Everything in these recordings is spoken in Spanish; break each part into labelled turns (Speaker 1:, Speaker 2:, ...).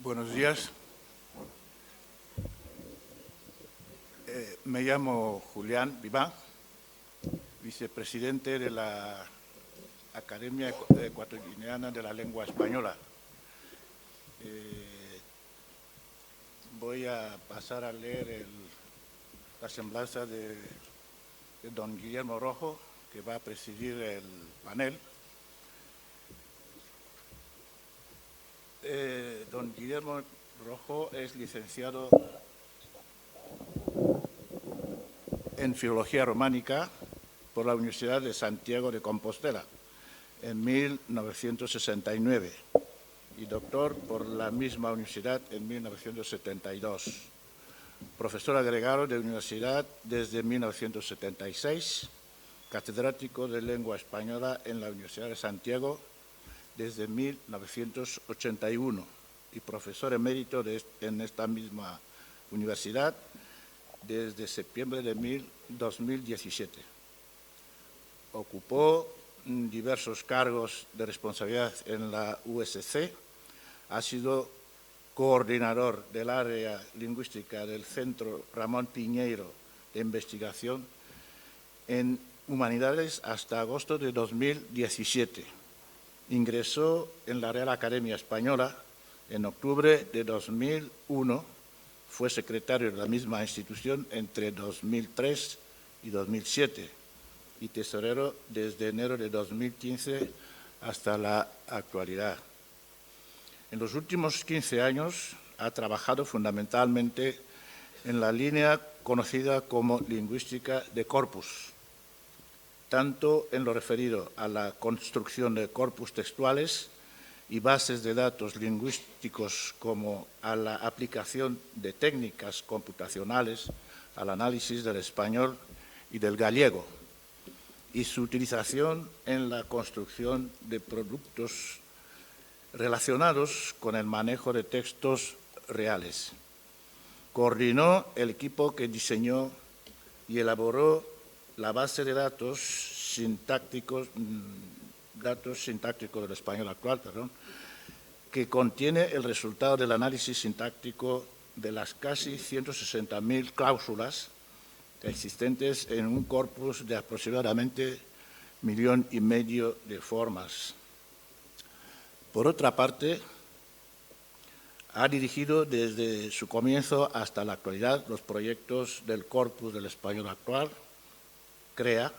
Speaker 1: Buenos días. Me llamo Julián Viván, vicepresidente de la Academia Ecuatoguineana de la Lengua Española. Voy a pasar a leer la semblanza de don Guillermo Rojo, que va a presidir el panel. Don Guillermo Rojo es licenciado en Filología Románica por la Universidad de Santiago de Compostela en 1969 y doctor por la misma universidad en 1972. Profesor agregado de universidad desde 1976, catedrático de Lengua Española en la Universidad de Santiago desde 1981 y profesor emérito en esta misma universidad desde septiembre de 2017. Ocupó diversos cargos de responsabilidad en la USC, ha sido coordinador del área lingüística del Centro Ramón Piñeiro de Investigación en Humanidades hasta agosto de 2017. Ingresó en la Real Academia Española en octubre de 2001, fue secretario de la misma institución entre 2003 y 2007 y tesorero desde enero de 2015 hasta la actualidad. En los últimos 15 años ha trabajado fundamentalmente en la línea conocida como lingüística de corpus, tanto en lo referido a la construcción de corpus textuales y bases de datos lingüísticos como a la aplicación de técnicas computacionales al análisis del español y del gallego y su utilización en la construcción de productos relacionados con el manejo de textos reales. Coordinó el equipo que diseñó y elaboró la base de datos sintácticos del español actual, que contiene el resultado del análisis sintáctico de las casi 160.000 cláusulas existentes en un corpus de aproximadamente 1,5 millones de formas. Por otra parte, ha dirigido desde su comienzo hasta la actualidad los proyectos del corpus del español actual, CREA,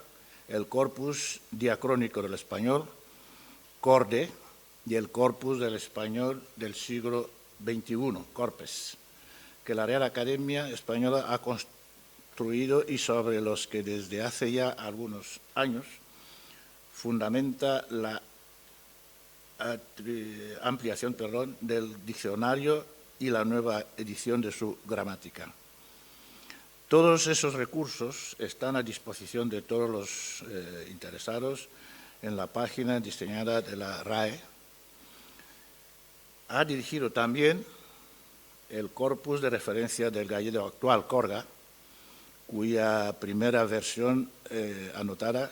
Speaker 1: el corpus diacrónico del español, CORDE, y el corpus del español del siglo XXI, CORPES, que la Real Academia Española ha construido y sobre los que desde hace ya algunos años fundamenta la ampliación del diccionario y la nueva edición de su gramática. Todos esos recursos están a disposición de todos los interesados en la página diseñada de la RAE. Ha dirigido también el corpus de referencia del gallego actual, Corga, cuya primera versión anotada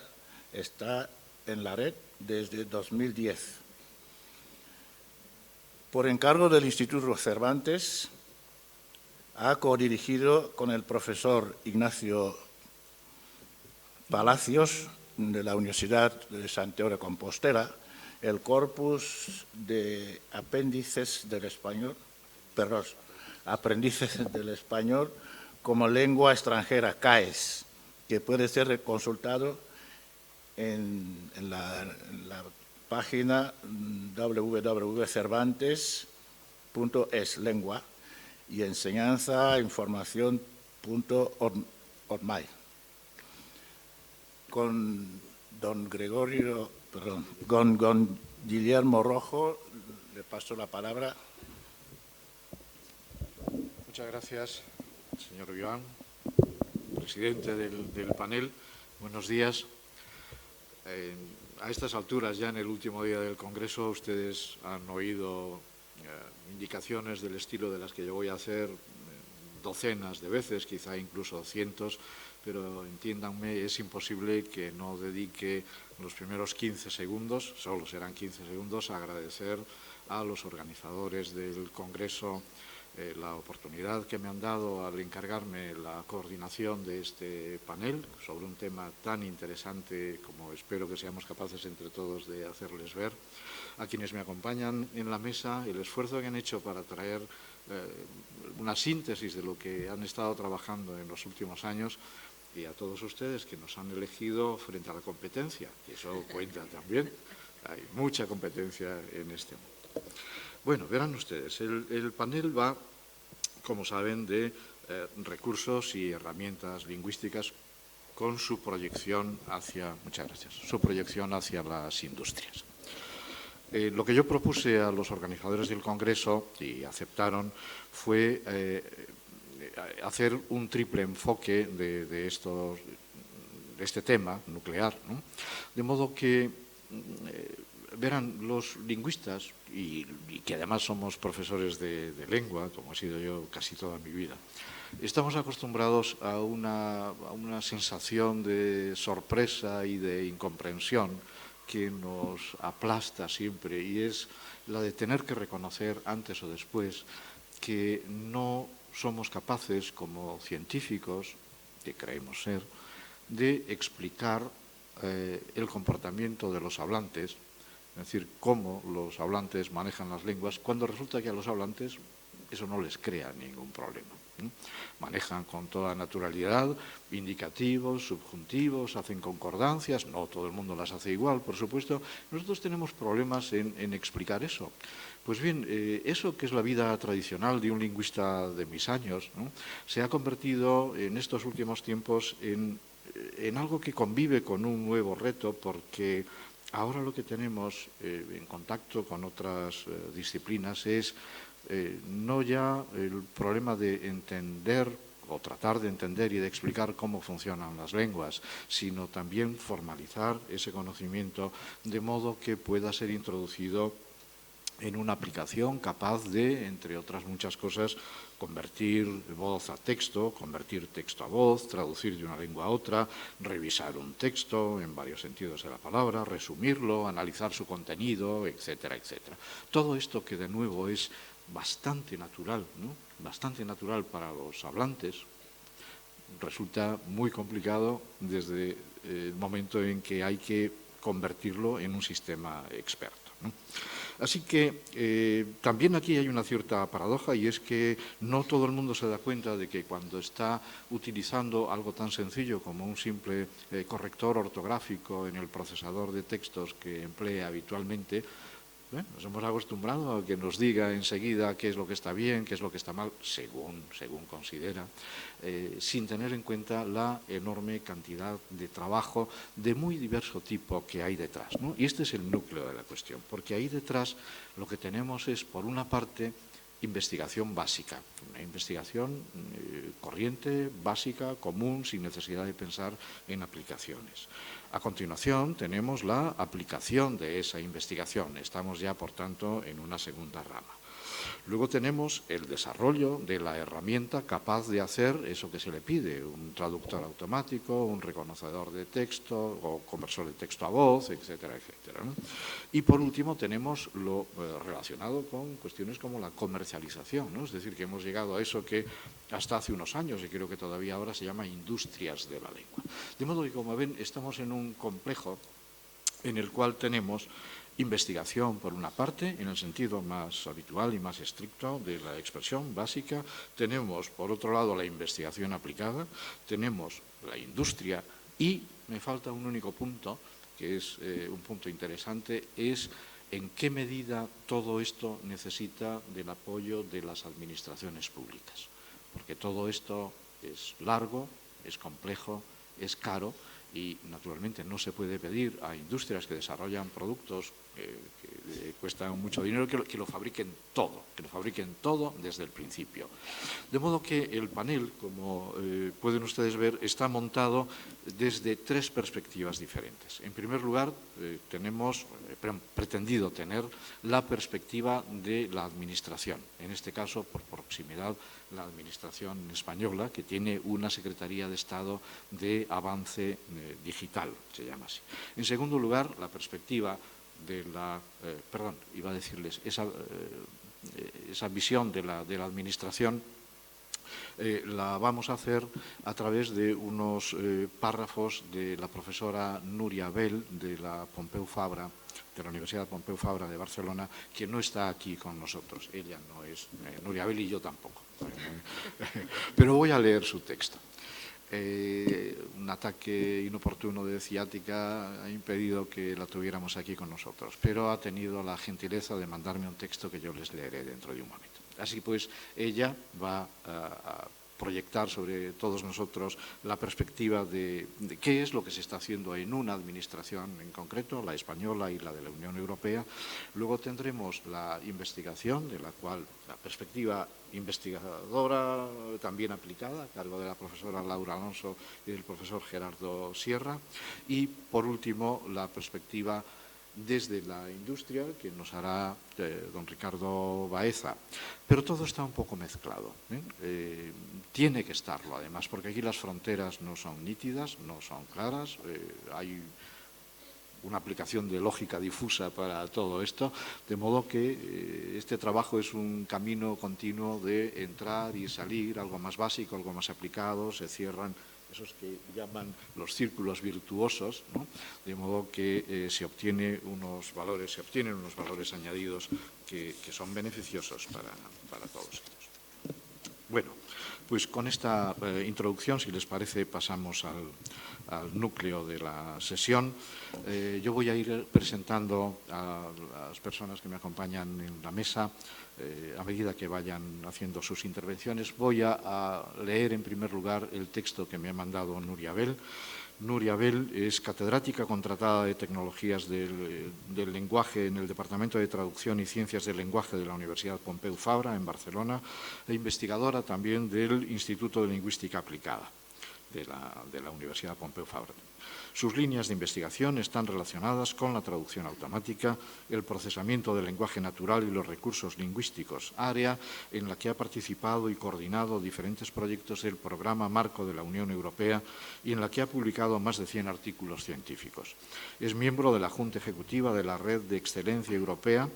Speaker 1: está en la red desde 2010. Por encargo del Instituto Cervantes, ha codirigido con el profesor Ignacio Palacios de la Universidad de Santiago de Compostela el corpus de apéndices del español como lengua extranjera, CAES, que puede ser consultado en la página www.cervantes.es, lengua, y enseñanzainformación.ormai. Con don Guillermo Rojo le paso la palabra.
Speaker 2: Muchas gracias, señor Viván, presidente del panel. Buenos días. A estas alturas, ya en el último día del Congreso, ustedes han oído indicaciones del estilo de las que yo voy a hacer docenas de veces, quizá incluso cientos, pero entiéndanme, es imposible que no dedique los primeros 15 segundos, solo serán 15 segundos, a agradecer a los organizadores del Congreso la oportunidad que me han dado al encargarme la coordinación de este panel sobre un tema tan interesante como espero que seamos capaces entre todos de hacerles ver. A quienes me acompañan en la mesa, el esfuerzo que han hecho para traer una síntesis de lo que han estado trabajando en los últimos años, y a todos ustedes que nos han elegido frente a la competencia, y eso cuenta también. Hay mucha competencia en este mundo. Bueno, verán ustedes, el panel va, como saben, de recursos y herramientas lingüísticas con su proyección hacia, muchas gracias, su proyección hacia las industrias. Lo que yo propuse a los organizadores del Congreso, y aceptaron, fue hacer un triple enfoque de este tema nuclear, ¿no? De modo que, verán, los lingüistas, y que además somos profesores de lengua, como he sido yo casi toda mi vida, estamos acostumbrados a una sensación de sorpresa y de incomprensión que nos aplasta siempre, y es la de tener que reconocer antes o después que no somos capaces, como científicos, que creemos ser, de explicar el comportamiento de los hablantes, es decir, cómo los hablantes manejan las lenguas, cuando resulta que a los hablantes eso no les crea ningún problema. Manejan con toda naturalidad indicativos, subjuntivos, hacen concordancias, no todo el mundo las hace igual, por supuesto. Nosotros tenemos problemas en explicar eso. Pues bien, eso que es la vida tradicional de un lingüista de mis años, ¿no?, se ha convertido en estos últimos tiempos en algo que convive con un nuevo reto, porque ahora lo que tenemos en contacto con otras disciplinas es no ya el problema de entender o tratar de entender y de explicar cómo funcionan las lenguas, sino también formalizar ese conocimiento de modo que pueda ser introducido en una aplicación capaz de, entre otras muchas cosas, convertir voz a texto, convertir texto a voz, traducir de una lengua a otra, revisar un texto en varios sentidos de la palabra, resumirlo, analizar su contenido, etcétera, etcétera. Todo esto que de nuevo es bastante natural, ¿no?, bastante natural para los hablantes, resulta muy complicado desde el momento en que hay que convertirlo en un sistema experto, ¿no? Así que también aquí hay una cierta paradoja, y es que no todo el mundo se da cuenta de que cuando está utilizando algo tan sencillo como un simple corrector ortográfico en el procesador de textos que emplea habitualmente, nos hemos acostumbrado a que nos diga enseguida qué es lo que está bien, qué es lo que está mal, según considera, sin tener en cuenta la enorme cantidad de trabajo de muy diverso tipo que hay detrás, ¿no? Y este es el núcleo de la cuestión, porque ahí detrás lo que tenemos es, por una parte, investigación básica, una investigación corriente, básica, común, sin necesidad de pensar en aplicaciones. A continuación tenemos la aplicación de esa investigación. Estamos ya, por tanto, en una segunda rama. Luego tenemos el desarrollo de la herramienta capaz de hacer eso que se le pide, un traductor automático, un reconocedor de texto o conversor de texto a voz, etcétera, etcétera, ¿no? Y por último tenemos lo relacionado con cuestiones como la comercialización, ¿no? Es decir, que hemos llegado a eso que hasta hace unos años, y creo que todavía ahora se llama industrias de la lengua. De modo que, como ven, estamos en un complejo en el cual tenemos investigación, por una parte, en el sentido más habitual y más estricto de la expresión básica. Tenemos, por otro lado, la investigación aplicada, tenemos la industria, y me falta un único punto, que es un punto interesante, es en qué medida todo esto necesita del apoyo de las administraciones públicas. Porque todo esto es largo, es complejo, es caro, y naturalmente no se puede pedir a industrias que desarrollan productos que cuestan mucho dinero que lo fabriquen todo desde el principio. De modo que el panel, como pueden ustedes ver, está montado desde tres perspectivas diferentes. En primer lugar, tenemos pretendido tener la perspectiva de la administración, en este caso, por proximidad, la administración española, que tiene una Secretaría de Estado de Avance Digital, se llama así. En segundo lugar, la perspectiva de la, esa visión de la administración, la vamos a hacer a través de unos párrafos de la profesora Núria Bel de la Pompeu Fabra, de la Universidad Pompeu Fabra de Barcelona, que no está aquí con nosotros. Ella no es Núria Bel y yo tampoco. Pero voy a leer su texto. Un ataque inoportuno de ciática ha impedido que la tuviéramos aquí con nosotros, pero ha tenido la gentileza de mandarme un texto que yo les leeré dentro de un momento. Así pues, ella va a proyectar sobre todos nosotros la perspectiva de qué es lo que se está haciendo en una administración en concreto, la española y la de la Unión Europea. Luego tendremos la investigación, de la cual la perspectiva investigadora también aplicada, a cargo de la profesora Laura Alonso y del profesor Gerardo Sierra. Y, por último, la perspectiva desde la industria, que nos hará don Ricardo Baeza. Pero todo está un poco mezclado. Tiene que estarlo, además, porque aquí las fronteras no son nítidas, no son claras, hay una aplicación de lógica difusa para todo esto, de modo que este trabajo es un camino continuo de entrar y salir, algo más básico, algo más aplicado, se cierran esos que llaman los círculos virtuosos, ¿no? De modo que se obtienen unos valores añadidos que son beneficiosos para todos ellos. Bueno, pues con esta introducción, si les parece, pasamos al núcleo de la sesión. Yo voy a ir presentando a las personas que me acompañan en la mesa a medida que vayan haciendo sus intervenciones. Voy a leer en primer lugar el texto que me ha mandado Núria Bel. Núria Bel es catedrática contratada de Tecnologías del Lenguaje en el Departamento de Traducción y Ciencias del Lenguaje de la Universidad Pompeu Fabra en Barcelona e investigadora también del Instituto de Lingüística Aplicada de la Universidad Pompeu Fabra. Sus líneas de investigación están relacionadas con la traducción automática, el procesamiento del lenguaje natural y los recursos lingüísticos, área en la que ha participado y coordinado diferentes proyectos del Programa Marco de la Unión Europea y en la que ha publicado más de 100 artículos científicos. Es miembro de la Junta Ejecutiva de la Red de Excelencia Europea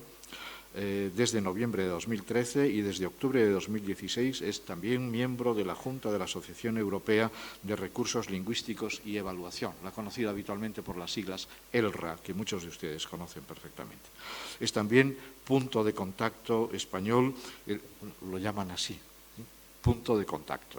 Speaker 2: desde noviembre de 2013 y desde octubre de 2016 es también miembro de la Junta de la Asociación Europea de Recursos Lingüísticos y Evaluación, la conocida habitualmente por las siglas ELRA, que muchos de ustedes conocen perfectamente. Es también punto de contacto español, lo llaman así, punto de contacto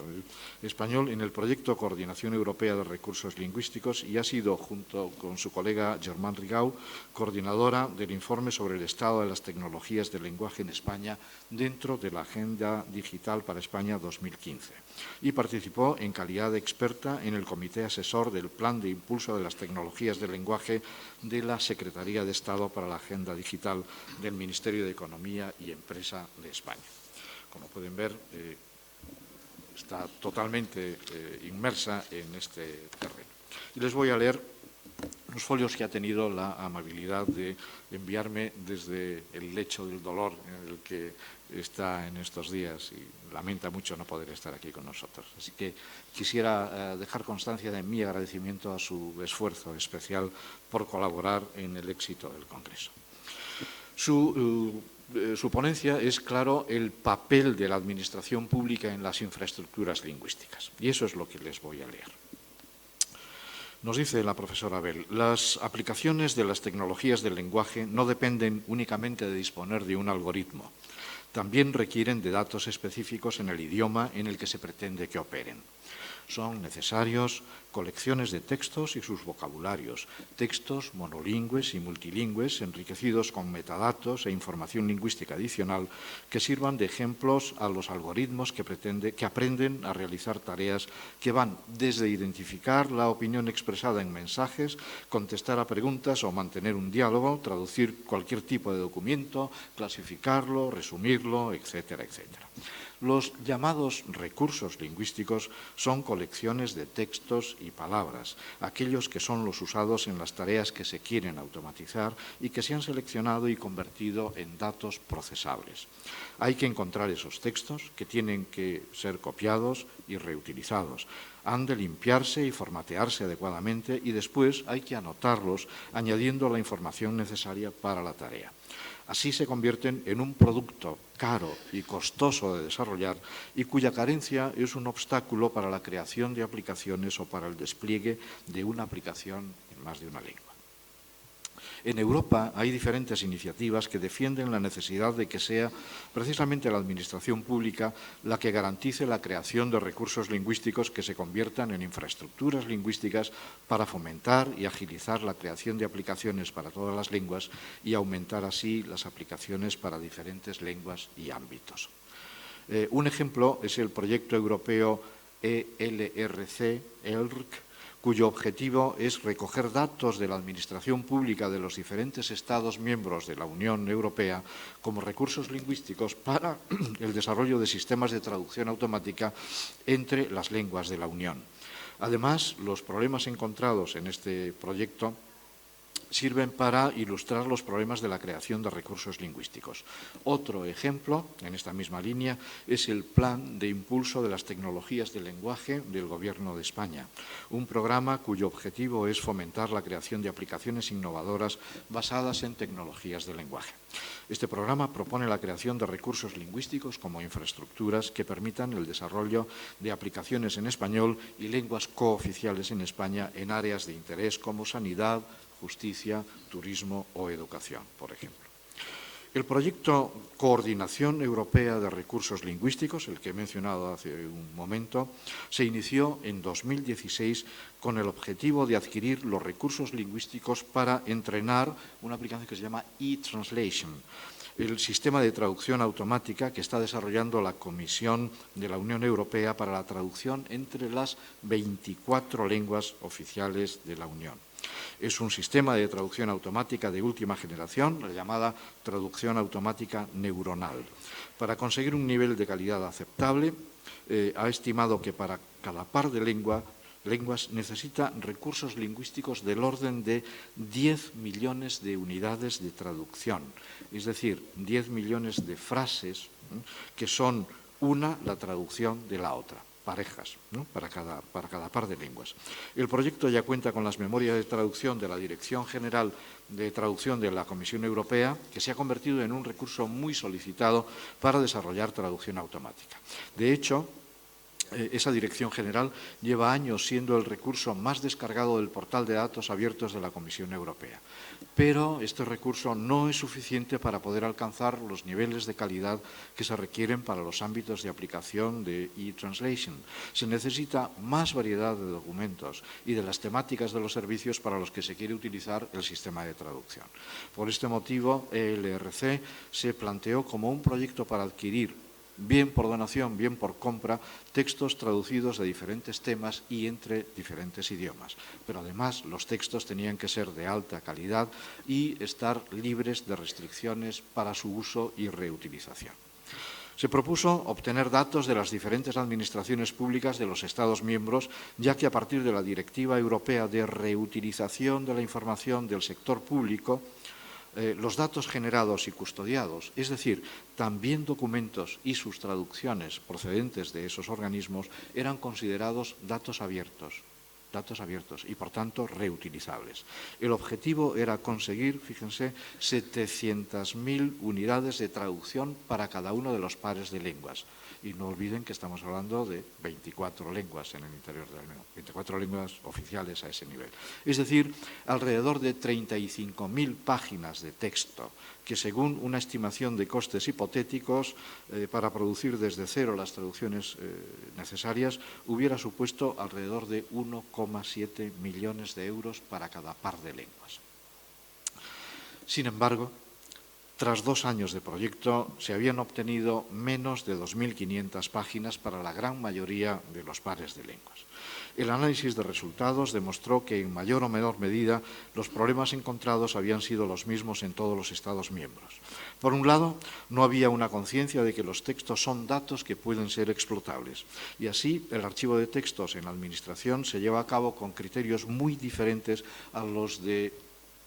Speaker 2: español en el proyecto Coordinación Europea de Recursos Lingüísticos y ha sido, junto con su colega Germán Rigau, coordinadora del informe sobre el estado de las tecnologías del lenguaje en España dentro de la Agenda Digital para España 2015 y participó en calidad de experta en el Comité Asesor del Plan de Impulso de las Tecnologías del Lenguaje de la Secretaría de Estado para la Agenda Digital del Ministerio de Economía y Empresa de España. Como pueden ver, está totalmente inmersa en este terreno. Y les voy a leer los folios que ha tenido la amabilidad de enviarme desde el lecho del dolor en el que está en estos días y lamenta mucho no poder estar aquí con nosotros. Así que quisiera dejar constancia de mi agradecimiento a su esfuerzo especial por colaborar en el éxito del Congreso. Su ponencia es, claro, el papel de la administración pública en las infraestructuras lingüísticas. Y eso es lo que les voy a leer. Nos dice la profesora Bel, las aplicaciones de las tecnologías del lenguaje no dependen únicamente de disponer de un algoritmo. También requieren de datos específicos en el idioma en el que se pretende que operen. Son necesarios colecciones de textos y sus vocabularios, textos monolingües y multilingües enriquecidos con metadatos e información lingüística adicional que sirvan de ejemplos a los algoritmos que aprenden a realizar tareas que van desde identificar la opinión expresada en mensajes, contestar a preguntas o mantener un diálogo, traducir cualquier tipo de documento, clasificarlo, resumirlo, etcétera, etcétera. Los llamados recursos lingüísticos son colecciones de textos y palabras, aquellos que son los usados en las tareas que se quieren automatizar y que se han seleccionado y convertido en datos procesables. Hay que encontrar esos textos que tienen que ser copiados y reutilizados. Han de limpiarse y formatearse adecuadamente y después hay que anotarlos añadiendo la información necesaria para la tarea. Así se convierten en un producto caro y costoso de desarrollar y cuya carencia es un obstáculo para la creación de aplicaciones o para el despliegue de una aplicación en más de una lengua. En Europa hay diferentes iniciativas que defienden la necesidad de que sea precisamente la administración pública la que garantice la creación de recursos lingüísticos que se conviertan en infraestructuras lingüísticas para fomentar y agilizar la creación de aplicaciones para todas las lenguas y aumentar así las aplicaciones para diferentes lenguas y ámbitos. Un ejemplo es el proyecto europeo ELRC, cuyo objetivo es recoger datos de la administración pública de los diferentes Estados miembros de la Unión Europea como recursos lingüísticos para el desarrollo de sistemas de traducción automática entre las lenguas de la Unión. Además, los problemas encontrados en este proyecto sirven para ilustrar los problemas de la creación de recursos lingüísticos. Otro ejemplo, en esta misma línea, es el Plan de Impulso de las Tecnologías del Lenguaje del Gobierno de España, un programa cuyo objetivo es fomentar la creación de aplicaciones innovadoras basadas en tecnologías del lenguaje. Este programa propone la creación de recursos lingüísticos como infraestructuras que permitan el desarrollo de aplicaciones en español y lenguas cooficiales en España en áreas de interés como sanidad, justicia, turismo o educación, por ejemplo. El proyecto Coordinación Europea de Recursos Lingüísticos, el que he mencionado hace un momento, se inició en 2016 con el objetivo de adquirir los recursos lingüísticos para entrenar una aplicación que se llama eTranslation, el sistema de traducción automática que está desarrollando la Comisión de la Unión Europea para la traducción entre las 24 lenguas oficiales de la Unión. Es un sistema de traducción automática de última generación, la llamada traducción automática neuronal. Para conseguir un nivel de calidad aceptable, ha estimado que para cada par de lenguas necesita recursos lingüísticos del orden de 10 millones de unidades de traducción, es decir, 10 millones de frases que son la traducción de la otra. Parejas, ¿no? para cada par de lenguas. El proyecto ya cuenta con las memorias de traducción de la Dirección General de Traducción de la Comisión Europea, que se ha convertido en un recurso muy solicitado para desarrollar traducción automática. De hecho, esa Dirección General lleva años siendo el recurso más descargado del portal de datos abiertos de la Comisión Europea. Pero este recurso no es suficiente para poder alcanzar los niveles de calidad que se requieren para los ámbitos de aplicación de eTranslation. Se necesita más variedad de documentos y de las temáticas de los servicios para los que se quiere utilizar el sistema de traducción. Por este motivo, ELRC se planteó como un proyecto para adquirir, bien por donación, bien por compra, textos traducidos de diferentes temas y entre diferentes idiomas. Pero además los textos tenían que ser de alta calidad y estar libres de restricciones para su uso y reutilización. Se propuso obtener datos de las diferentes administraciones públicas de los Estados miembros, ya que a partir de la Directiva Europea de Reutilización de la Información del Sector Público, los datos generados y custodiados, es decir, también documentos y sus traducciones procedentes de esos organismos, eran considerados datos abiertos y, por tanto, reutilizables. El objetivo era conseguir, fíjense, 700.000 unidades de traducción para cada uno de los pares de lenguas. Y no olviden que estamos hablando de 24 lenguas en el interior del mundo, 24 lenguas oficiales a ese nivel. Es decir, alrededor de 35.000 páginas de texto, que según una estimación de costes hipotéticos para producir desde cero las traducciones necesarias, hubiera supuesto alrededor de 1,7 millones de euros para cada par de lenguas. Sin embargo, tras 2 años de proyecto, se habían obtenido menos de 2.500 páginas para la gran mayoría de los pares de lenguas. El análisis de resultados demostró que en mayor o menor medida los problemas encontrados habían sido los mismos en todos los Estados miembros. Por un lado, no había una conciencia de que los textos son datos que pueden ser explotables, y así el archivo de textos en la Administración se lleva a cabo con criterios muy diferentes a los de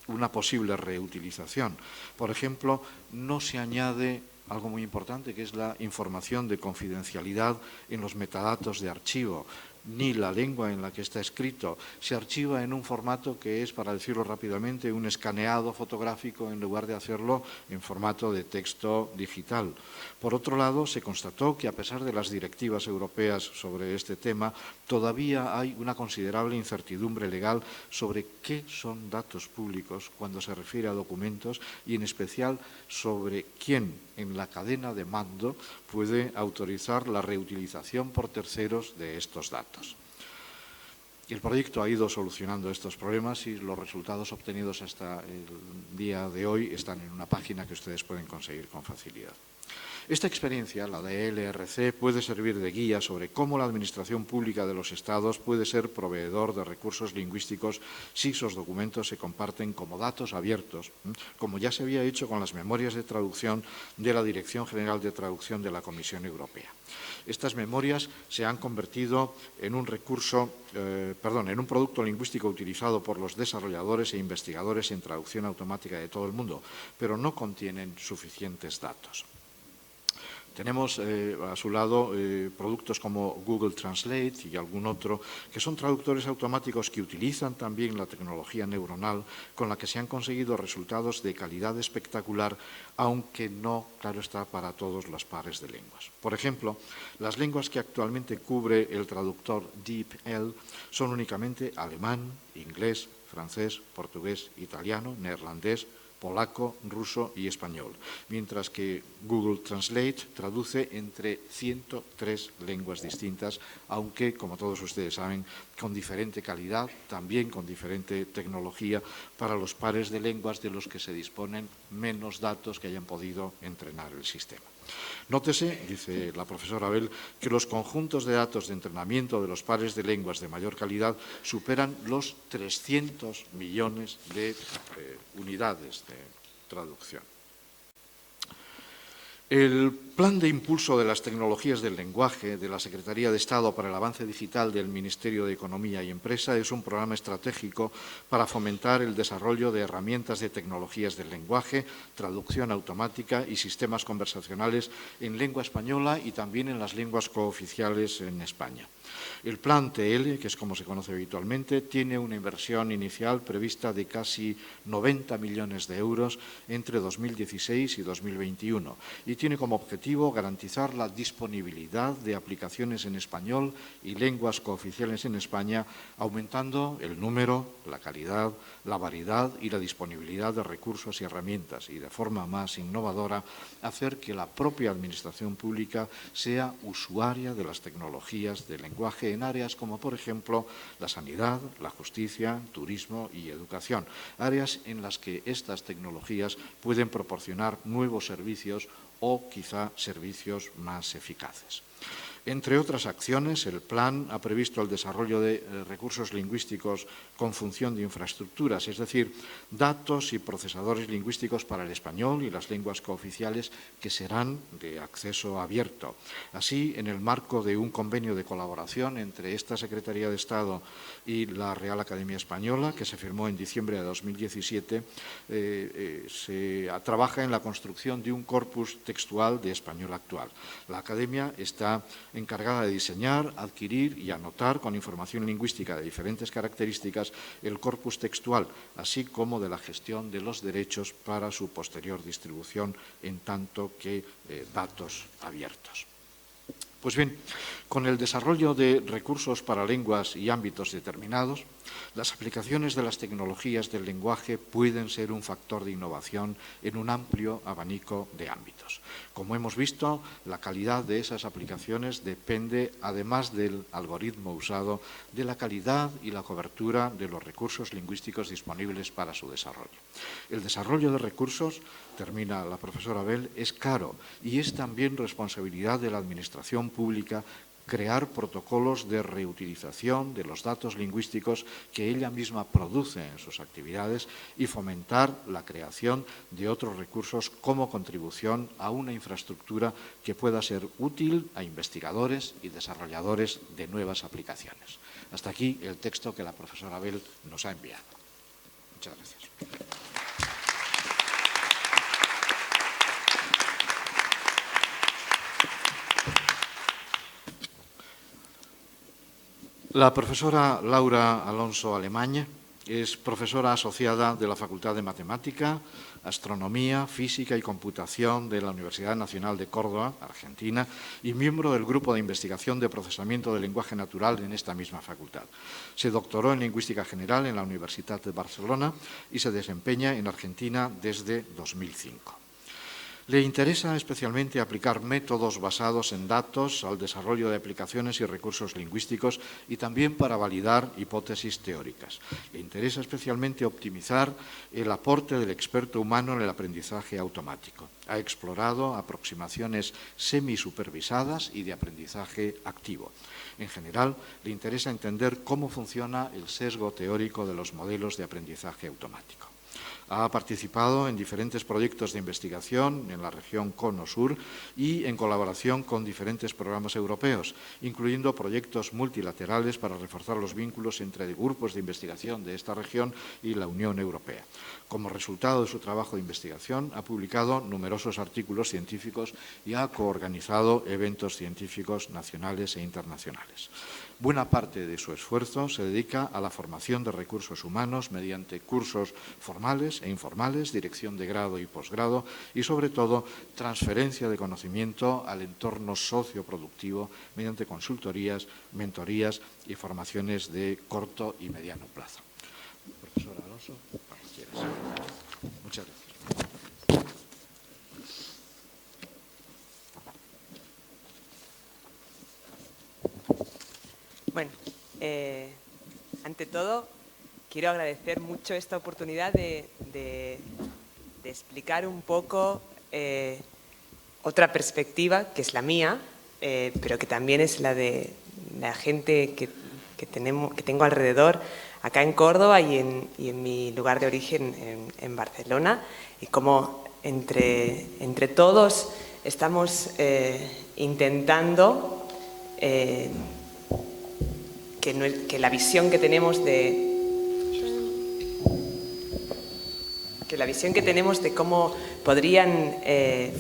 Speaker 2: una posible reutilización. Por ejemplo, no se añade algo muy importante, que es la información de confidencialidad en los metadatos de archivo. ni la lengua en la que está escrito se archiva en un formato que es, para decirlo rápidamente, un escaneado fotográfico en lugar de hacerlo en formato de texto digital. Por otro lado, se constató que a pesar de las directivas europeas sobre este tema, todavía hay una considerable incertidumbre legal sobre qué son datos públicos cuando se refiere a documentos y en especial sobre quién en la cadena de mando puede autorizar la reutilización por terceros de estos datos. El proyecto ha ido solucionando estos problemas y los resultados obtenidos hasta el día de hoy están en una página que ustedes pueden conseguir con facilidad. Esta experiencia, la de LRC, puede servir de guía sobre cómo la Administración Pública de los Estados puede ser proveedor de recursos lingüísticos si esos documentos se comparten como datos abiertos, como ya se había hecho con las memorias de traducción de la Dirección General de Traducción de la Comisión Europea. Estas memorias se han convertido en un producto lingüístico utilizado por los desarrolladores e investigadores en traducción automática de todo el mundo, pero no contienen suficientes datos. Tenemos a su lado productos como Google Translate y algún otro, que son traductores automáticos que utilizan también la tecnología neuronal con la que se han conseguido resultados de calidad espectacular, aunque no, claro está, para todos los pares de lenguas. Por ejemplo, las lenguas que actualmente cubre el traductor DeepL son únicamente alemán, inglés, francés, portugués, italiano, neerlandés, polaco, ruso y español, mientras que Google Translate traduce entre 103 lenguas distintas, aunque, como todos ustedes saben, con diferente calidad, también con diferente tecnología para los pares de lenguas de los que se disponen menos datos que hayan podido entrenar el sistema. Nótese, dice la profesora Abel, que los conjuntos de datos de entrenamiento de los pares de lenguas de mayor calidad superan los 300 millones de unidades de traducción. El Plan de Impulso de las Tecnologías del Lenguaje de la Secretaría de Estado para el Avance Digital del Ministerio de Economía y Empresa es un programa estratégico para fomentar el desarrollo de herramientas de tecnologías del lenguaje, traducción automática y sistemas conversacionales en lengua española y también en las lenguas cooficiales en España. El plan TL, que es como se conoce habitualmente, tiene una inversión inicial prevista de casi 90 millones de euros entre 2016 y 2021 y tiene como objetivo garantizar la disponibilidad de aplicaciones en español y lenguas cooficiales en España, aumentando el número, la calidad, la variedad y la disponibilidad de recursos y herramientas y, de forma más innovadora, hacer que la propia Administración Pública sea usuaria de las tecnologías del lenguaje en áreas como, por ejemplo, la sanidad, la justicia, turismo y educación, áreas en las que estas tecnologías pueden proporcionar nuevos servicios o quizá servicios más eficaces. Entre otras acciones, el plan ha previsto el desarrollo de recursos lingüísticos con función de infraestructuras, es decir, datos y procesadores lingüísticos para el español y las lenguas cooficiales que serán de acceso abierto. Así, en el marco de un convenio de colaboración entre esta Secretaría de Estado y la Real Academia Española, que se firmó en diciembre de 2017, se trabaja en la construcción de un corpus textual de español actual. La Academia está encargada de diseñar, adquirir y anotar con información lingüística de diferentes características el corpus textual, así como de la gestión de los derechos para su posterior distribución en tanto que datos abiertos. Pues bien, con el desarrollo de recursos para lenguas y ámbitos determinados, las aplicaciones de las tecnologías del lenguaje pueden ser un factor de innovación en un amplio abanico de ámbitos. Como hemos visto, la calidad de esas aplicaciones depende, además del algoritmo usado, de la calidad y la cobertura de los recursos lingüísticos disponibles para su desarrollo. El desarrollo de recursos, termina la profesora Abel, es caro y es también responsabilidad de la Administración Pública crear protocolos de reutilización de los datos lingüísticos que ella misma produce en sus actividades y fomentar la creación de otros recursos como contribución a una infraestructura que pueda ser útil a investigadores y desarrolladores de nuevas aplicaciones. Hasta aquí el texto que la profesora Abel nos ha enviado. Muchas gracias. La profesora Laura Alonso Alemany es profesora asociada de la Facultad de Matemática, Astronomía, Física y Computación de la Universidad Nacional de Córdoba, Argentina, y miembro del Grupo de Investigación de Procesamiento del Lenguaje Natural en esta misma facultad. Se doctoró en Lingüística General en la Universidad de Barcelona y se desempeña en Argentina desde 2005. Le interesa especialmente aplicar métodos basados en datos al desarrollo de aplicaciones y recursos lingüísticos y también para validar hipótesis teóricas. Le interesa especialmente optimizar el aporte del experto humano en el aprendizaje automático. Ha explorado aproximaciones semisupervisadas y de aprendizaje activo. En general, le interesa entender cómo funciona el sesgo teórico de los modelos de aprendizaje automático. Ha participado en diferentes proyectos de investigación en la región Cono Sur y en colaboración con diferentes programas europeos, incluyendo proyectos multilaterales para reforzar los vínculos entre grupos de investigación de esta región y la Unión Europea. Como resultado de su trabajo de investigación, ha publicado numerosos artículos científicos y ha coorganizado eventos científicos nacionales e internacionales. Buena parte de su esfuerzo se dedica a la formación de recursos humanos mediante cursos formales e informales, dirección de grado y posgrado y, sobre todo, transferencia de conocimiento al entorno socioproductivo mediante consultorías, mentorías y formaciones de corto y mediano plazo. Profesora Alonso, cuando quieras. Muchas gracias.
Speaker 3: Bueno, ante todo, quiero agradecer mucho esta oportunidad de explicar un poco otra perspectiva, que es la mía, pero que también es la de la gente que tengo alrededor, acá en Córdoba y en mi lugar de origen en Barcelona, y cómo entre todos estamos intentando que la visión que tenemos de cómo podrían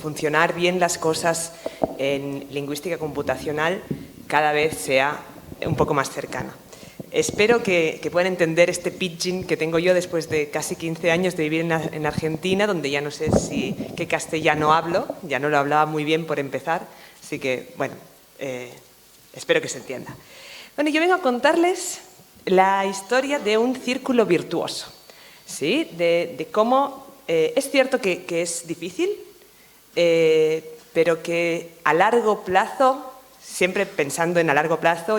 Speaker 3: funcionar bien las cosas en lingüística computacional cada vez sea un poco más cercana. Espero que puedan entender este pidgin que tengo yo después de casi 15 años de vivir en Argentina, donde ya no sé qué castellano hablo, ya no lo hablaba muy bien por empezar, así que, bueno, espero que se entienda. Bueno, yo vengo a contarles la historia de un círculo virtuoso, ¿sí? De cómo es cierto que es difícil, pero que a largo plazo, siempre pensando en a largo plazo,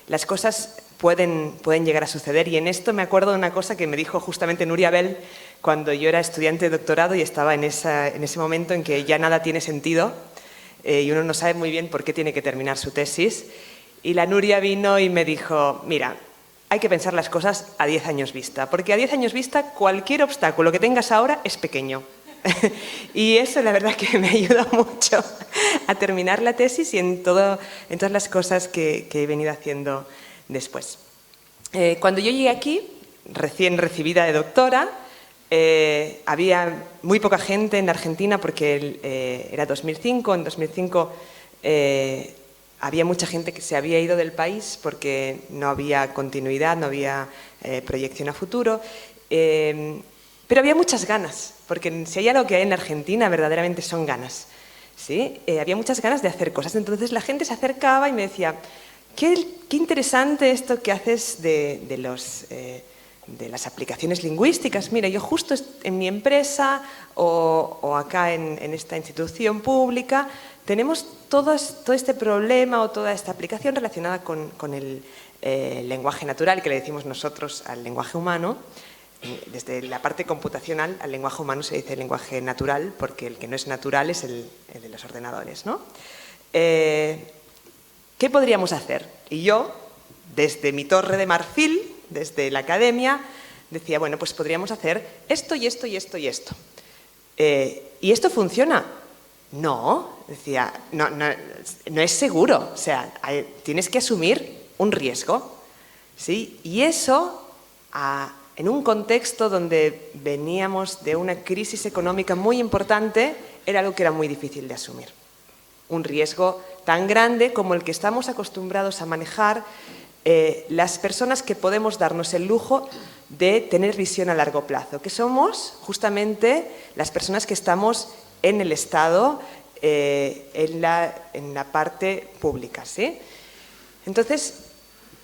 Speaker 3: las cosas pueden llegar a suceder. Y en esto me acuerdo de una cosa que me dijo justamente Nuria Bell cuando yo era estudiante de doctorado y estaba en ese momento en que ya nada tiene sentido y uno no sabe muy bien por qué tiene que terminar su tesis. Y la Nuria vino y me dijo, mira, hay que pensar las cosas a 10 años vista, porque a 10 años vista cualquier obstáculo que tengas ahora es pequeño. Y eso la verdad que me ayudó mucho a terminar la tesis y en todas las cosas que he venido haciendo después. Cuando yo llegué aquí, recién recibida de doctora, había muy poca gente en Argentina porque era 2005, en 2005 había mucha gente que se había ido del país porque no había continuidad, no había proyección a futuro, pero había muchas ganas, porque si hay algo que hay en Argentina verdaderamente son ganas, ¿sí? Había muchas ganas de hacer cosas, entonces la gente se acercaba y me decía, qué interesante esto que haces de las aplicaciones lingüísticas. Mira, yo justo en mi empresa o acá en esta institución pública tenemos todo este problema o toda esta aplicación relacionada con el lenguaje natural, que le decimos nosotros al lenguaje humano. Desde la parte computacional al lenguaje humano se dice lenguaje natural, porque el que no es natural es el de los ordenadores, ¿no? ¿Qué podríamos hacer? Y yo, desde mi torre de marfil, desde la academia, decía, bueno, pues podríamos hacer esto y esto y esto y esto. ¿Y esto funciona? No, decía, no es seguro, o sea, tienes que asumir un riesgo, ¿sí? Y eso, en un contexto donde veníamos de una crisis económica muy importante, era algo que era muy difícil de asumir. Un riesgo tan grande como el que estamos acostumbrados a manejar las personas que podemos darnos el lujo de tener visión a largo plazo, que somos justamente las personas que estamos en el Estado, en la parte pública, ¿sí? Entonces,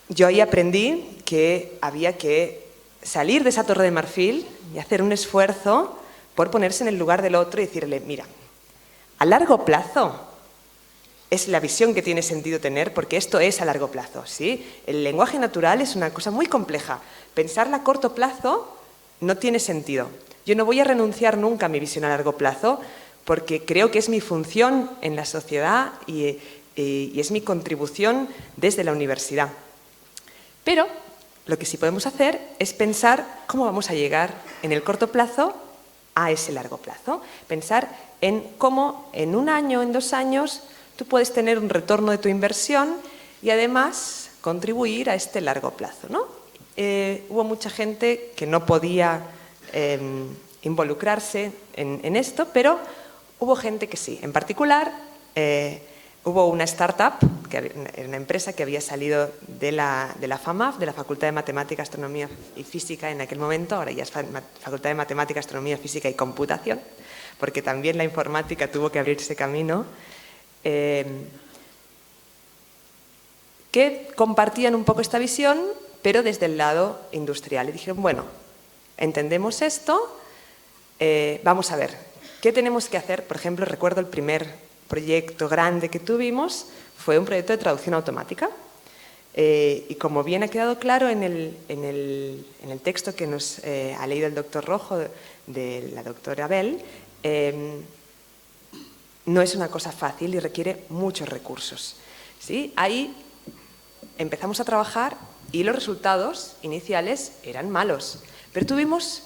Speaker 3: yo ahí aprendí que había que salir de esa torre de marfil y hacer un esfuerzo por ponerse en el lugar del otro y decirle, mira, a largo plazo es la visión que tiene sentido tener, porque esto es a largo plazo, ¿sí? El lenguaje natural es una cosa muy compleja. Pensarla a corto plazo no tiene sentido. Yo no voy a renunciar nunca a mi visión a largo plazo, porque creo que es mi función en la sociedad y es mi contribución desde la universidad. Pero lo que sí podemos hacer es pensar cómo vamos a llegar en el corto plazo a ese largo plazo. Pensar en cómo en 1 año, en 2 años, tú puedes tener un retorno de tu inversión y además contribuir a este largo plazo, ¿no? Hubo mucha gente que no podía involucrarse en esto, pero hubo gente que sí. En particular, hubo una startup, una empresa que había salido de la FAMAF, de la Facultad de Matemática, Astronomía y Física en aquel momento, ahora ya es Facultad de Matemática, Astronomía, Física y Computación, porque también la informática tuvo que abrirse camino, que compartían un poco esta visión, pero desde el lado industrial. Y dijeron, bueno, entendemos esto, vamos a ver, ¿qué tenemos que hacer? Por ejemplo, recuerdo el primer proyecto grande que tuvimos, fue un proyecto de traducción automática. Y como bien ha quedado claro en el texto que nos ha leído el doctor Rojo, de la doctora Bell, no es una cosa fácil y requiere muchos recursos, ¿sí? Ahí empezamos a trabajar y los resultados iniciales eran malos, pero tuvimos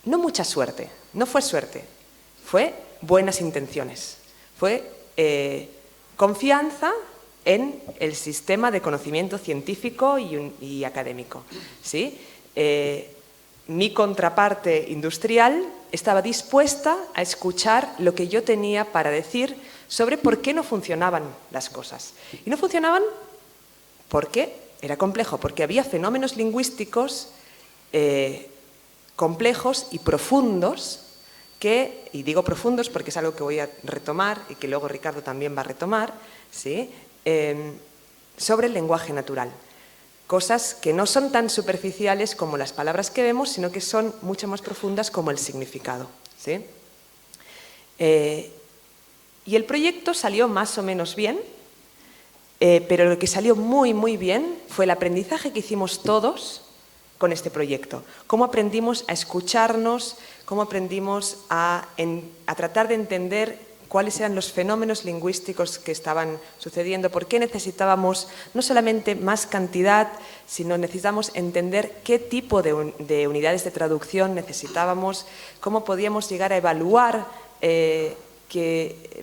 Speaker 3: no mucha suerte, no fue suerte, fue buenas intenciones, fue confianza en el sistema de conocimiento científico y académico, ¿sí? Mi contraparte industrial estaba dispuesta a escuchar lo que yo tenía para decir sobre por qué no funcionaban las cosas. Y no funcionaban porque era complejo, porque había fenómenos lingüísticos complejos y profundos que, y digo profundos porque es algo que voy a retomar y que luego Ricardo también va a retomar, ¿sí? Sobre el lenguaje natural. Cosas que no son tan superficiales como las palabras que vemos, sino que son mucho más profundas como el significado, ¿sí? Y el proyecto salió más o menos bien, pero lo que salió muy, muy bien fue el aprendizaje que hicimos todos con este proyecto. Cómo aprendimos a escucharnos, cómo aprendimos a tratar de entender cuáles eran los fenómenos lingüísticos que estaban sucediendo, por qué necesitábamos no solamente más cantidad, sino necesitamos entender qué tipo de unidades de traducción necesitábamos, cómo podíamos llegar a evaluar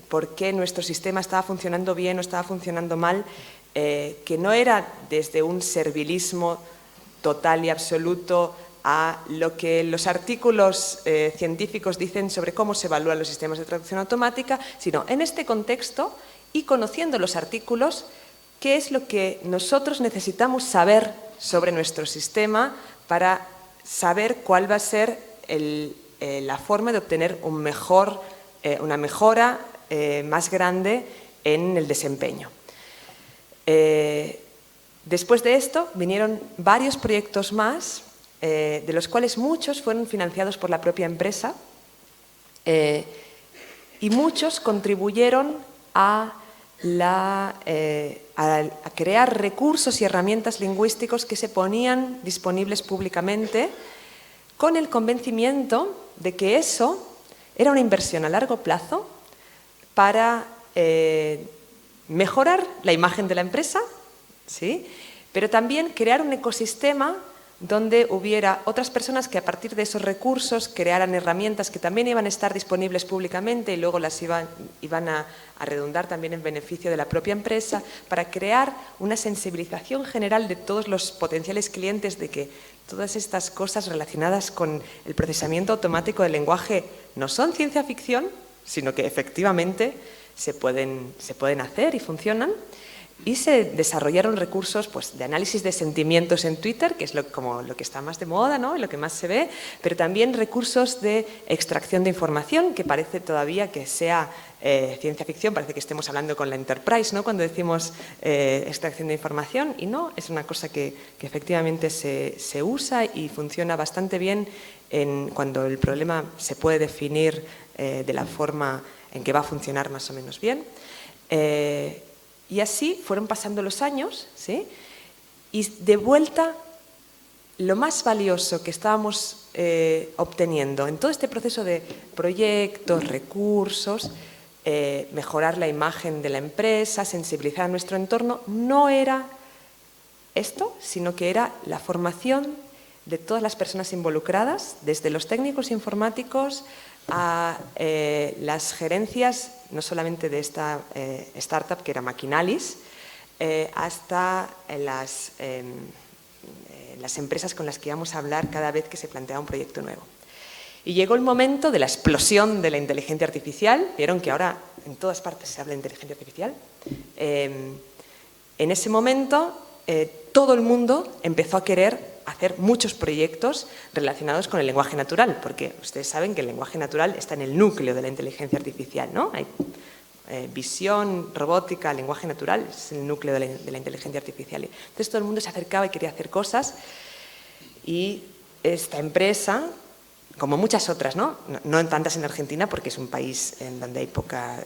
Speaker 3: por qué nuestro sistema estaba funcionando bien o estaba funcionando mal, que no era desde un servilismo total y absoluto a lo que los artículos científicos dicen sobre cómo se evalúan los sistemas de traducción automática, sino en este contexto y conociendo los artículos, qué es lo que nosotros necesitamos saber sobre nuestro sistema para saber cuál va a ser la forma de obtener una mejora más grande en el desempeño. Después de esto vinieron varios proyectos más, de los cuales muchos fueron financiados por la propia empresa y muchos contribuyeron a crear recursos y herramientas lingüísticos que se ponían disponibles públicamente con el convencimiento de que eso era una inversión a largo plazo para mejorar la imagen de la empresa, ¿sí? Pero también crear un ecosistema donde hubiera otras personas que a partir de esos recursos crearan herramientas que también iban a estar disponibles públicamente y luego las iban a redundar también en beneficio de la propia empresa, para crear una sensibilización general de todos los potenciales clientes de que todas estas cosas relacionadas con el procesamiento automático del lenguaje no son ciencia ficción, sino que efectivamente se pueden hacer y funcionan. Y se desarrollaron recursos pues, de análisis de sentimientos en Twitter, que es como lo que está más de moda, ¿no? Lo que más se ve, pero también recursos de extracción de información, que parece todavía que sea ciencia ficción, parece que estemos hablando con la Enterprise, ¿no? Cuando decimos extracción de información, y no, es una cosa que efectivamente se usa y funciona bastante bien cuando el problema se puede definir de la forma en que va a funcionar más o menos bien. Y así fueron pasando los años, ¿sí? Y de vuelta, lo más valioso que estábamos obteniendo en todo este proceso de proyectos, recursos, mejorar la imagen de la empresa, sensibilizar a nuestro entorno, no era esto, sino que era la formación de todas las personas involucradas, desde los técnicos informáticos a las gerencias, no solamente de esta startup que era Maquinalis, hasta las empresas con las que íbamos a hablar cada vez que se planteaba un proyecto nuevo. Y llegó el momento de la explosión de la inteligencia artificial. Vieron que ahora en todas partes se habla de inteligencia artificial. En ese momento todo el mundo empezó a querer hacer muchos proyectos relacionados con el lenguaje natural, porque ustedes saben que el lenguaje natural está en el núcleo de la inteligencia artificial, ¿no? Hay visión, robótica, lenguaje natural, es el núcleo de la inteligencia artificial. Entonces todo el mundo se acercaba y quería hacer cosas, y esta empresa, como muchas otras, no tantas en Argentina porque es un país en donde hay pocas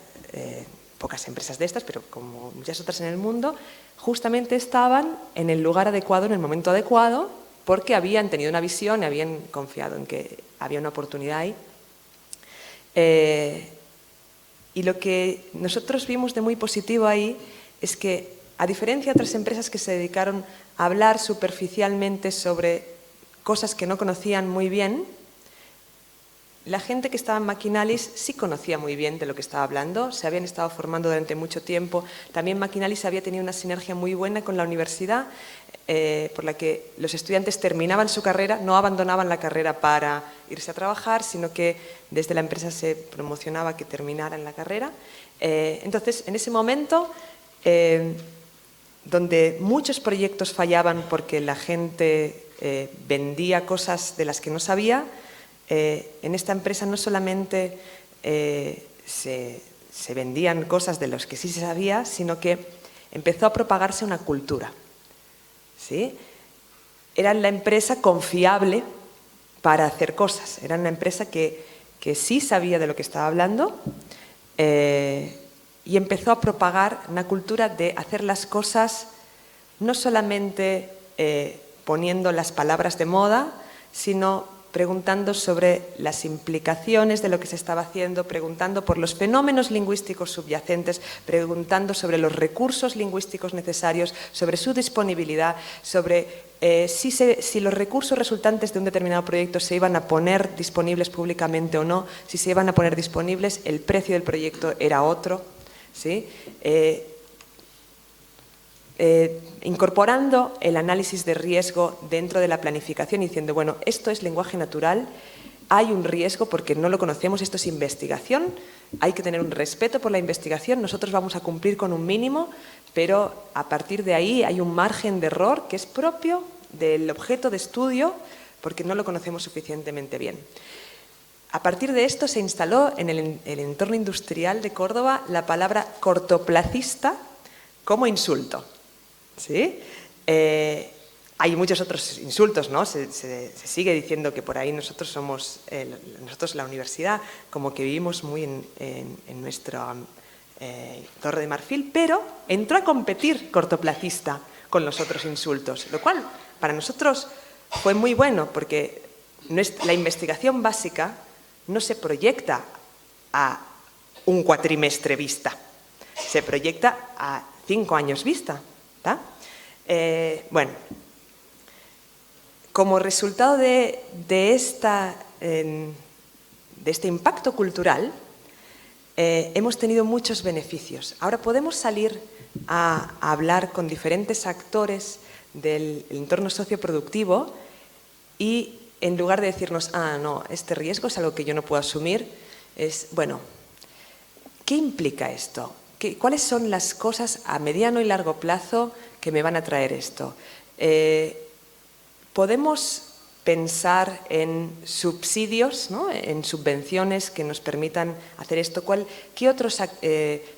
Speaker 3: empresas de estas, pero como muchas otras en el mundo, justamente estaban en el lugar adecuado, en el momento adecuado, porque habían tenido una visión y habían confiado en que había una oportunidad ahí. Y lo que nosotros vimos de muy positivo ahí es que, a diferencia de otras empresas que se dedicaron a hablar superficialmente sobre cosas que no conocían muy bien, la gente que estaba en Maquinalis sí conocía muy bien de lo que estaba hablando, se habían estado formando durante mucho tiempo. También Maquinalis había tenido una sinergia muy buena con la universidad, por la que los estudiantes terminaban su carrera, no abandonaban la carrera para irse a trabajar, sino que desde la empresa se promocionaba que terminaran la carrera. Entonces, en ese momento, donde muchos proyectos fallaban porque la gente vendía cosas de las que no sabía, en esta empresa no solamente se vendían cosas de las que sí se sabía, sino que empezó a propagarse una cultura, ¿sí? Era la empresa confiable para hacer cosas, era una empresa que sí sabía de lo que estaba hablando, y empezó a propagar una cultura de hacer las cosas no solamente poniendo las palabras de moda, sino preguntando sobre las implicaciones de lo que se estaba haciendo, preguntando por los fenómenos lingüísticos subyacentes, preguntando sobre los recursos lingüísticos necesarios, sobre su disponibilidad, sobre si los recursos resultantes de un determinado proyecto se iban a poner disponibles públicamente o no, si se iban a poner disponibles, el precio del proyecto era otro, ¿sí? Incorporando el análisis de riesgo dentro de la planificación y diciendo, bueno, esto es lenguaje natural, hay un riesgo porque no lo conocemos, esto es investigación, hay que tener un respeto por la investigación, nosotros vamos a cumplir con un mínimo, pero a partir de ahí hay un margen de error que es propio del objeto de estudio porque no lo conocemos suficientemente bien. A partir de esto se instaló en el entorno industrial de Córdoba la palabra cortoplacista como insulto. ¿Sí? Hay muchos otros insultos, ¿no? Se sigue diciendo que por ahí nosotros somos, nosotros la universidad, como que vivimos muy en nuestra Torre de Marfil, pero entró a competir cortoplacista con los otros insultos, lo cual para nosotros fue muy bueno porque la investigación básica no se proyecta a un cuatrimestre vista, se proyecta a 5 años vista. Bueno, como resultado de este impacto cultural, hemos tenido muchos beneficios. Ahora podemos salir a hablar con diferentes actores del entorno socioproductivo y en lugar de decirnos, no, este riesgo es algo que yo no puedo asumir, es, bueno, ¿qué implica esto? ¿cuáles son las cosas a mediano y largo plazo que me van a traer esto? Podemos pensar en subsidios, ¿no?, en subvenciones que nos permitan hacer esto. ¿Qué otros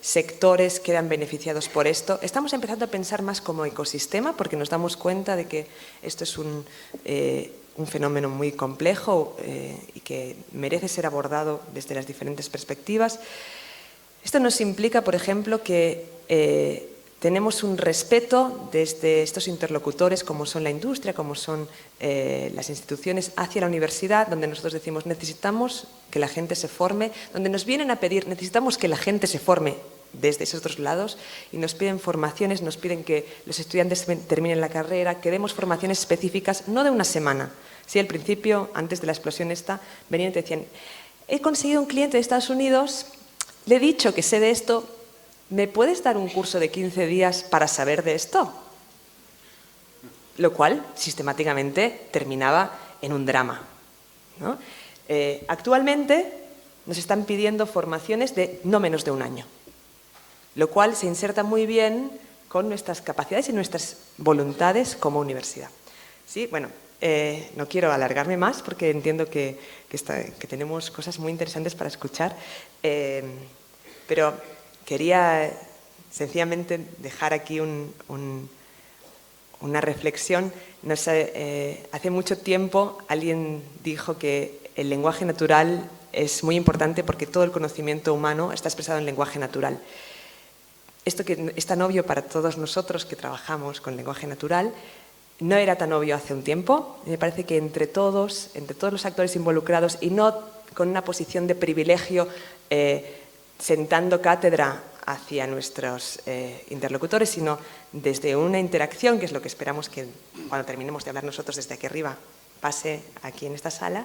Speaker 3: sectores quedan beneficiados por esto? Estamos empezando a pensar más como ecosistema porque nos damos cuenta de que esto es un fenómeno muy complejo y que merece ser abordado desde las diferentes perspectivas. Esto nos implica, por ejemplo, que tenemos un respeto desde estos interlocutores como son la industria, como son las instituciones hacia la universidad, donde nosotros decimos necesitamos que la gente se forme, donde nos vienen a pedir necesitamos que la gente se forme desde esos otros lados y nos piden formaciones, nos piden que los estudiantes terminen la carrera, que demos formaciones específicas, no de una semana. Sí, al principio, antes de la explosión esta, venían y te decían, he conseguido un cliente de Estados Unidos, le he dicho que sé de esto, ¿me puedes dar un curso de 15 días para saber de esto? Lo cual, sistemáticamente, terminaba en un drama, ¿no? Actualmente, nos están pidiendo formaciones de no menos de un año, lo cual se inserta muy bien con nuestras capacidades y nuestras voluntades como universidad. Sí, bueno, no quiero alargarme más porque entiendo que tenemos cosas muy interesantes para escuchar, pero quería sencillamente dejar aquí una reflexión. Hace mucho tiempo alguien dijo que el lenguaje natural es muy importante porque todo el conocimiento humano está expresado en lenguaje natural. Esto que es tan obvio para todos nosotros que trabajamos con lenguaje natural, no era tan obvio hace un tiempo. Me parece que entre todos los actores involucrados y no con una posición de privilegio sentando cátedra hacia nuestros interlocutores, sino desde una interacción, que es lo que esperamos que cuando terminemos de hablar nosotros desde aquí arriba pase aquí en esta sala,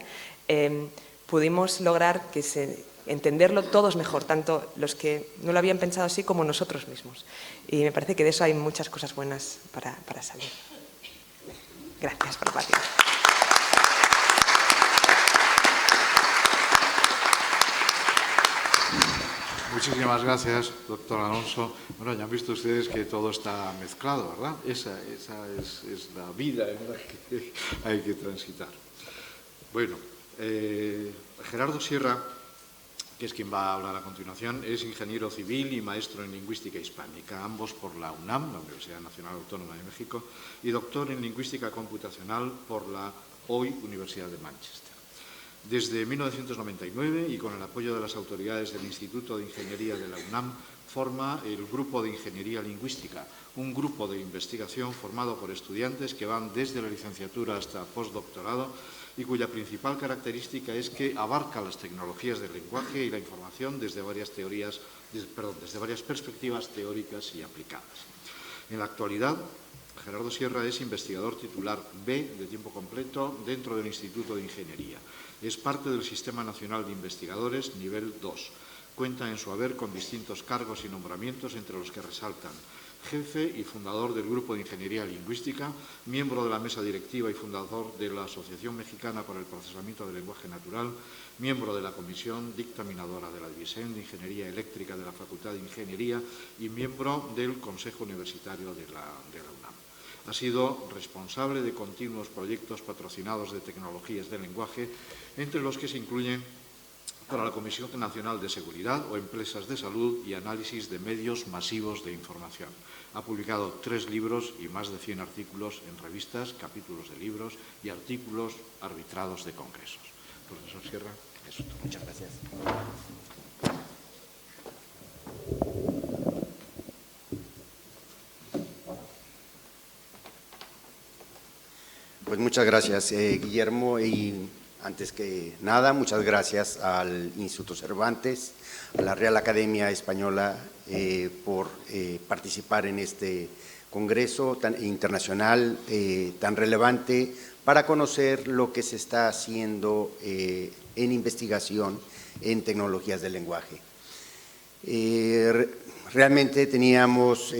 Speaker 3: pudimos lograr entenderlo todos mejor, tanto los que no lo habían pensado así como nosotros mismos. Y me parece que de eso hay muchas cosas buenas para salir. Gracias por participar.
Speaker 2: Muchísimas gracias, doctor Alonso. Bueno, ya han visto ustedes que todo está mezclado, ¿verdad? Esa es la vida en la que hay que transitar. Bueno, Gerardo Sierra, que es quien va a hablar a continuación, es ingeniero civil y maestro en lingüística hispánica, ambos por la UNAM, la Universidad Nacional Autónoma de México, y doctor en lingüística computacional por la hoy Universidad de Manchester. Desde 1999, y con el apoyo de las autoridades del Instituto de Ingeniería de la UNAM, forma el Grupo de Ingeniería Lingüística, un grupo de investigación formado por estudiantes que van desde la licenciatura hasta postdoctorado y cuya principal característica es que abarca las tecnologías del lenguaje y la información desde varias perspectivas teóricas y aplicadas. En la actualidad, Gerardo Sierra es investigador titular B de tiempo completo dentro del Instituto de Ingeniería. Es parte del Sistema Nacional de Investigadores nivel 2. Cuenta en su haber con distintos cargos y nombramientos, entre los que resaltan jefe y fundador del Grupo de Ingeniería Lingüística, miembro de la mesa directiva y fundador de la Asociación Mexicana para el Procesamiento del Lenguaje Natural, miembro de la Comisión Dictaminadora de la División de Ingeniería Eléctrica de la Facultad de Ingeniería y miembro del Consejo Universitario de la UNAM. Ha sido responsable de continuos proyectos patrocinados de tecnologías del lenguaje, entre los que se incluyen para la Comisión Nacional de Seguridad o Empresas de Salud y Análisis de Medios Masivos de Información. Ha publicado 3 libros y más de 100 artículos en revistas, capítulos de libros y artículos arbitrados de congresos. Profesor Sierra, eso es todo.
Speaker 4: Muchas gracias. Pues muchas gracias, Guillermo, y antes que nada, muchas gracias al Instituto Cervantes, a la Real Academia Española por participar en este congreso tan internacional, tan relevante para conocer lo que se está haciendo en investigación en tecnologías del lenguaje. Realmente teníamos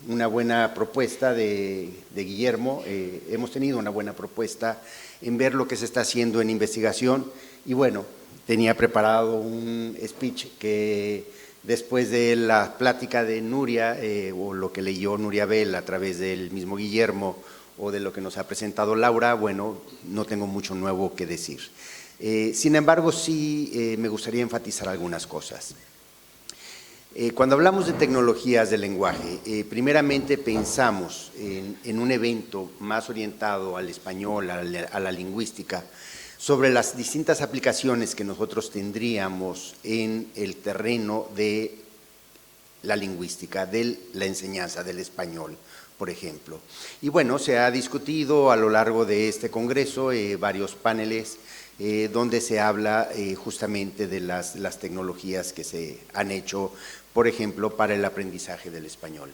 Speaker 4: una buena propuesta de Guillermo, hemos tenido una buena propuesta en ver lo que se está haciendo en investigación y bueno, tenía preparado un speech que después de la plática de Nuria, o lo que leyó Nuria Bell a través del mismo Guillermo, o de lo que nos ha presentado Laura, bueno, no tengo mucho nuevo que decir. Sin embargo, sí me gustaría enfatizar algunas cosas. Cuando hablamos de tecnologías del lenguaje, primeramente pensamos en un evento más orientado al español, a la lingüística, sobre las distintas aplicaciones que nosotros tendríamos en el terreno de la lingüística, de la enseñanza del español, por ejemplo. Y bueno, se ha discutido a lo largo de este congreso varios paneles donde se habla justamente de las tecnologías que se han hecho, por ejemplo, para el aprendizaje del español.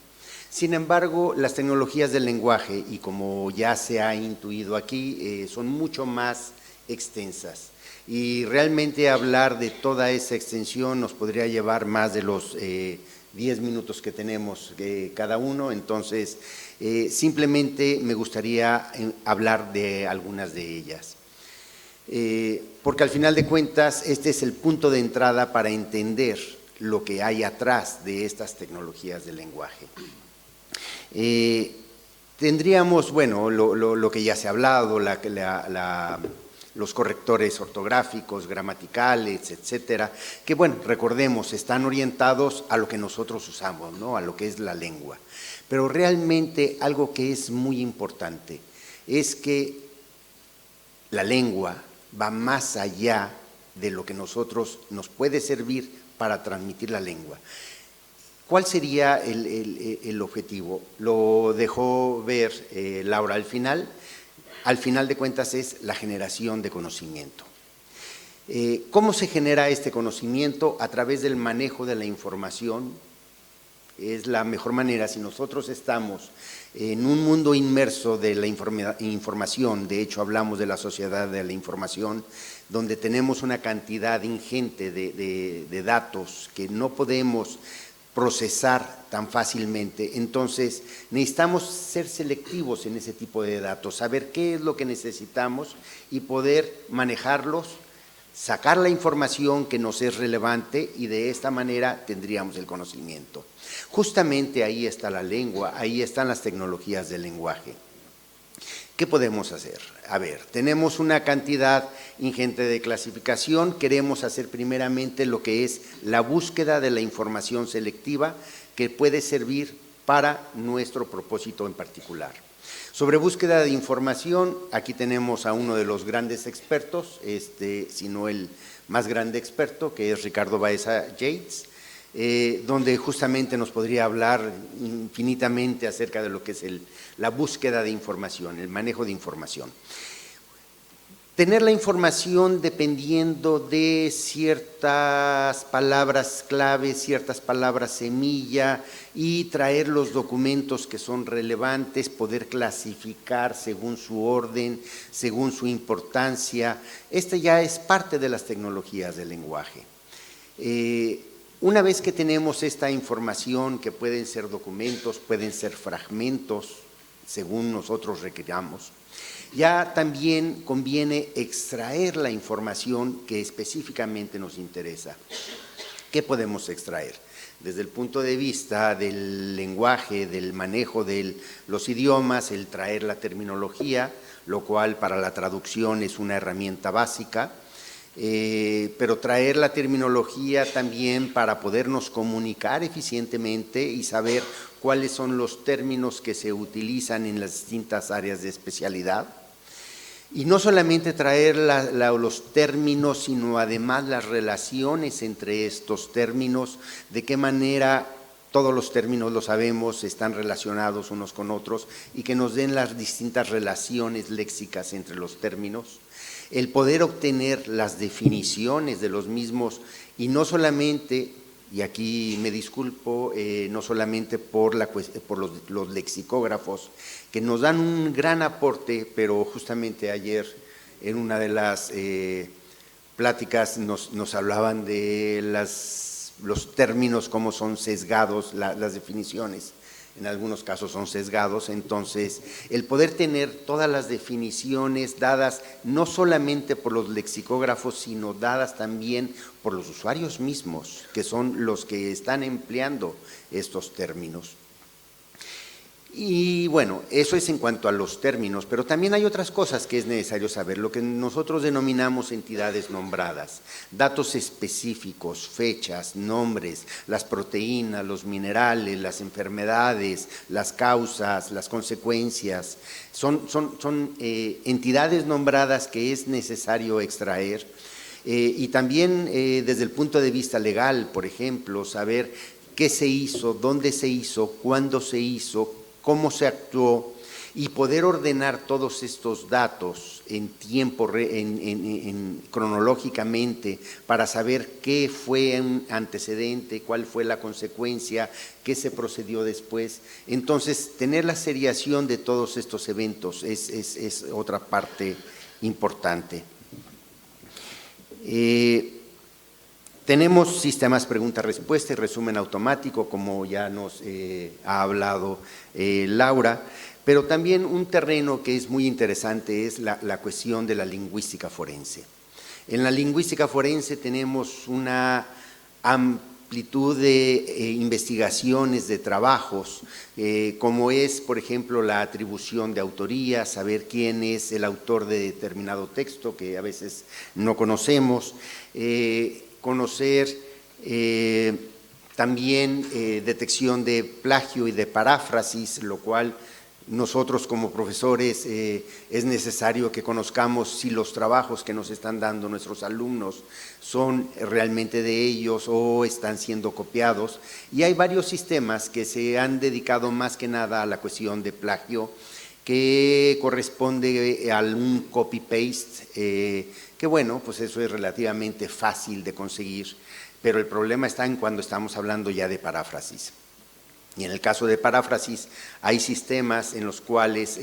Speaker 4: Sin embargo, las tecnologías del lenguaje, y como ya se ha intuido aquí, son mucho más extensas. Y realmente hablar de toda esa extensión nos podría llevar más de los 10 minutos que tenemos cada uno, entonces simplemente me gustaría hablar de algunas de ellas. Porque al final de cuentas este es el punto de entrada para entender lo que hay atrás de estas tecnologías del lenguaje. Tendríamos, bueno, lo que ya se ha hablado, los correctores ortográficos, gramaticales, etcétera, que bueno, recordemos, están orientados a lo que nosotros usamos, ¿no? A lo que es la lengua. Pero realmente algo que es muy importante es que la lengua va más allá de lo que nosotros nos puede servir para transmitir la lengua. ¿Cuál sería el objetivo? Lo dejó ver Laura al final. Al final de cuentas es la generación de conocimiento. ¿Cómo se genera este conocimiento? A través del manejo de la información. Es la mejor manera. Si nosotros estamos en un mundo inmerso de la información, de hecho hablamos de la sociedad de la información, donde tenemos una cantidad ingente de datos que no podemos procesar tan fácilmente, entonces necesitamos ser selectivos en ese tipo de datos, saber qué es lo que necesitamos y poder manejarlos, sacar la información que nos es relevante y de esta manera tendríamos el conocimiento. Justamente ahí está la lengua, ahí están las tecnologías del lenguaje. ¿Qué podemos hacer? A ver, tenemos una cantidad ingente de clasificación, queremos hacer primeramente lo que es la búsqueda de la información selectiva que puede servir para nuestro propósito en particular. Sobre búsqueda de información, aquí tenemos a uno de los grandes expertos, si no el más grande experto, que es Ricardo Baeza Yates, donde justamente nos podría hablar infinitamente acerca de lo que es la búsqueda de información, el manejo de información. Tener la información dependiendo de ciertas palabras clave, ciertas palabras semilla y traer los documentos que son relevantes, poder clasificar según su orden, según su importancia. Ya es parte de las tecnologías del lenguaje. Una vez que tenemos esta información, que pueden ser documentos, pueden ser fragmentos, según nosotros requiramos, ya también conviene extraer la información que específicamente nos interesa. ¿Qué podemos extraer? Desde el punto de vista del lenguaje, del manejo de los idiomas, el traer la terminología, lo cual para la traducción es una herramienta básica, pero traer la terminología también para podernos comunicar eficientemente y saber cuáles son los términos que se utilizan en las distintas áreas de especialidad. Y no solamente traer los términos, sino además las relaciones entre estos términos, de qué manera todos los términos, lo sabemos, están relacionados unos con otros y que nos den las distintas relaciones léxicas entre los términos. El poder obtener las definiciones de los mismos y no solamente, y aquí me disculpo, no solamente por los lexicógrafos, que nos dan un gran aporte, pero justamente ayer en una de las pláticas nos hablaban de los términos, cómo son sesgados las definiciones. en algunos casos son sesgados. Entonces, el poder tener todas las definiciones dadas no solamente por los lexicógrafos, sino dadas también por los usuarios mismos, que son los que están empleando estos términos. Y bueno, eso es en cuanto a los términos, pero también hay otras cosas que es necesario saber, lo que nosotros denominamos entidades nombradas, datos específicos, fechas, nombres, las proteínas, los minerales, las enfermedades, las causas, las consecuencias, son entidades nombradas que es necesario extraer, y también desde el punto de vista legal, por ejemplo, saber qué se hizo, dónde se hizo, cuándo se hizo, cómo se actuó, y poder ordenar todos estos datos en tiempo, cronológicamente, para saber qué fue un antecedente, cuál fue la consecuencia, qué se procedió después. Entonces, tener la seriación de todos estos eventos es otra parte importante. Tenemos sistemas pregunta-respuesta y resumen automático, como ya nos ha hablado Laura, pero también un terreno que es muy interesante es la cuestión de la lingüística forense. En la lingüística forense tenemos una amplitud de investigaciones, de trabajos, como es, por ejemplo, la atribución de autoría, saber quién es el autor de determinado texto, que a veces no conocemos, conocer también detección de plagio y de paráfrasis, lo cual nosotros como profesores es necesario que conozcamos si los trabajos que nos están dando nuestros alumnos son realmente de ellos o están siendo copiados. Y hay varios sistemas que se han dedicado más que nada a la cuestión de plagio, que corresponde a un copy-paste, que bueno, pues eso es relativamente fácil de conseguir, pero el problema está en cuando estamos hablando ya de paráfrasis. Y en el caso de paráfrasis hay sistemas en los cuales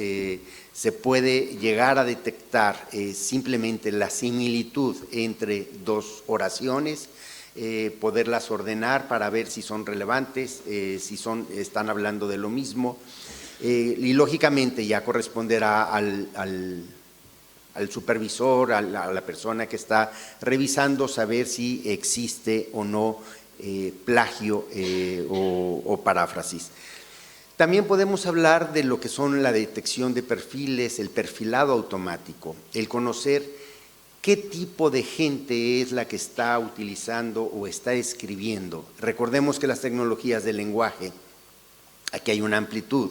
Speaker 4: se puede llegar a detectar simplemente la similitud entre dos oraciones, poderlas ordenar para ver si son relevantes, si están hablando de lo mismo, y lógicamente ya corresponderá al supervisor, a la persona que está revisando, saber si existe o no plagio o paráfrasis. También podemos hablar de lo que son la detección de perfiles, el perfilado automático, el conocer qué tipo de gente es la que está utilizando o está escribiendo. Recordemos que las tecnologías del lenguaje, aquí hay una amplitud.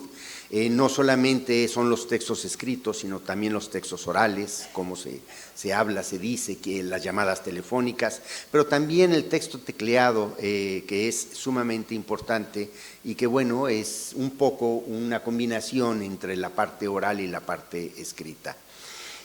Speaker 4: No solamente son los textos escritos, sino también los textos orales, como se habla, se dice, que las llamadas telefónicas, pero también el texto tecleado, que es sumamente importante y que, bueno, es un poco una combinación entre la parte oral y la parte escrita.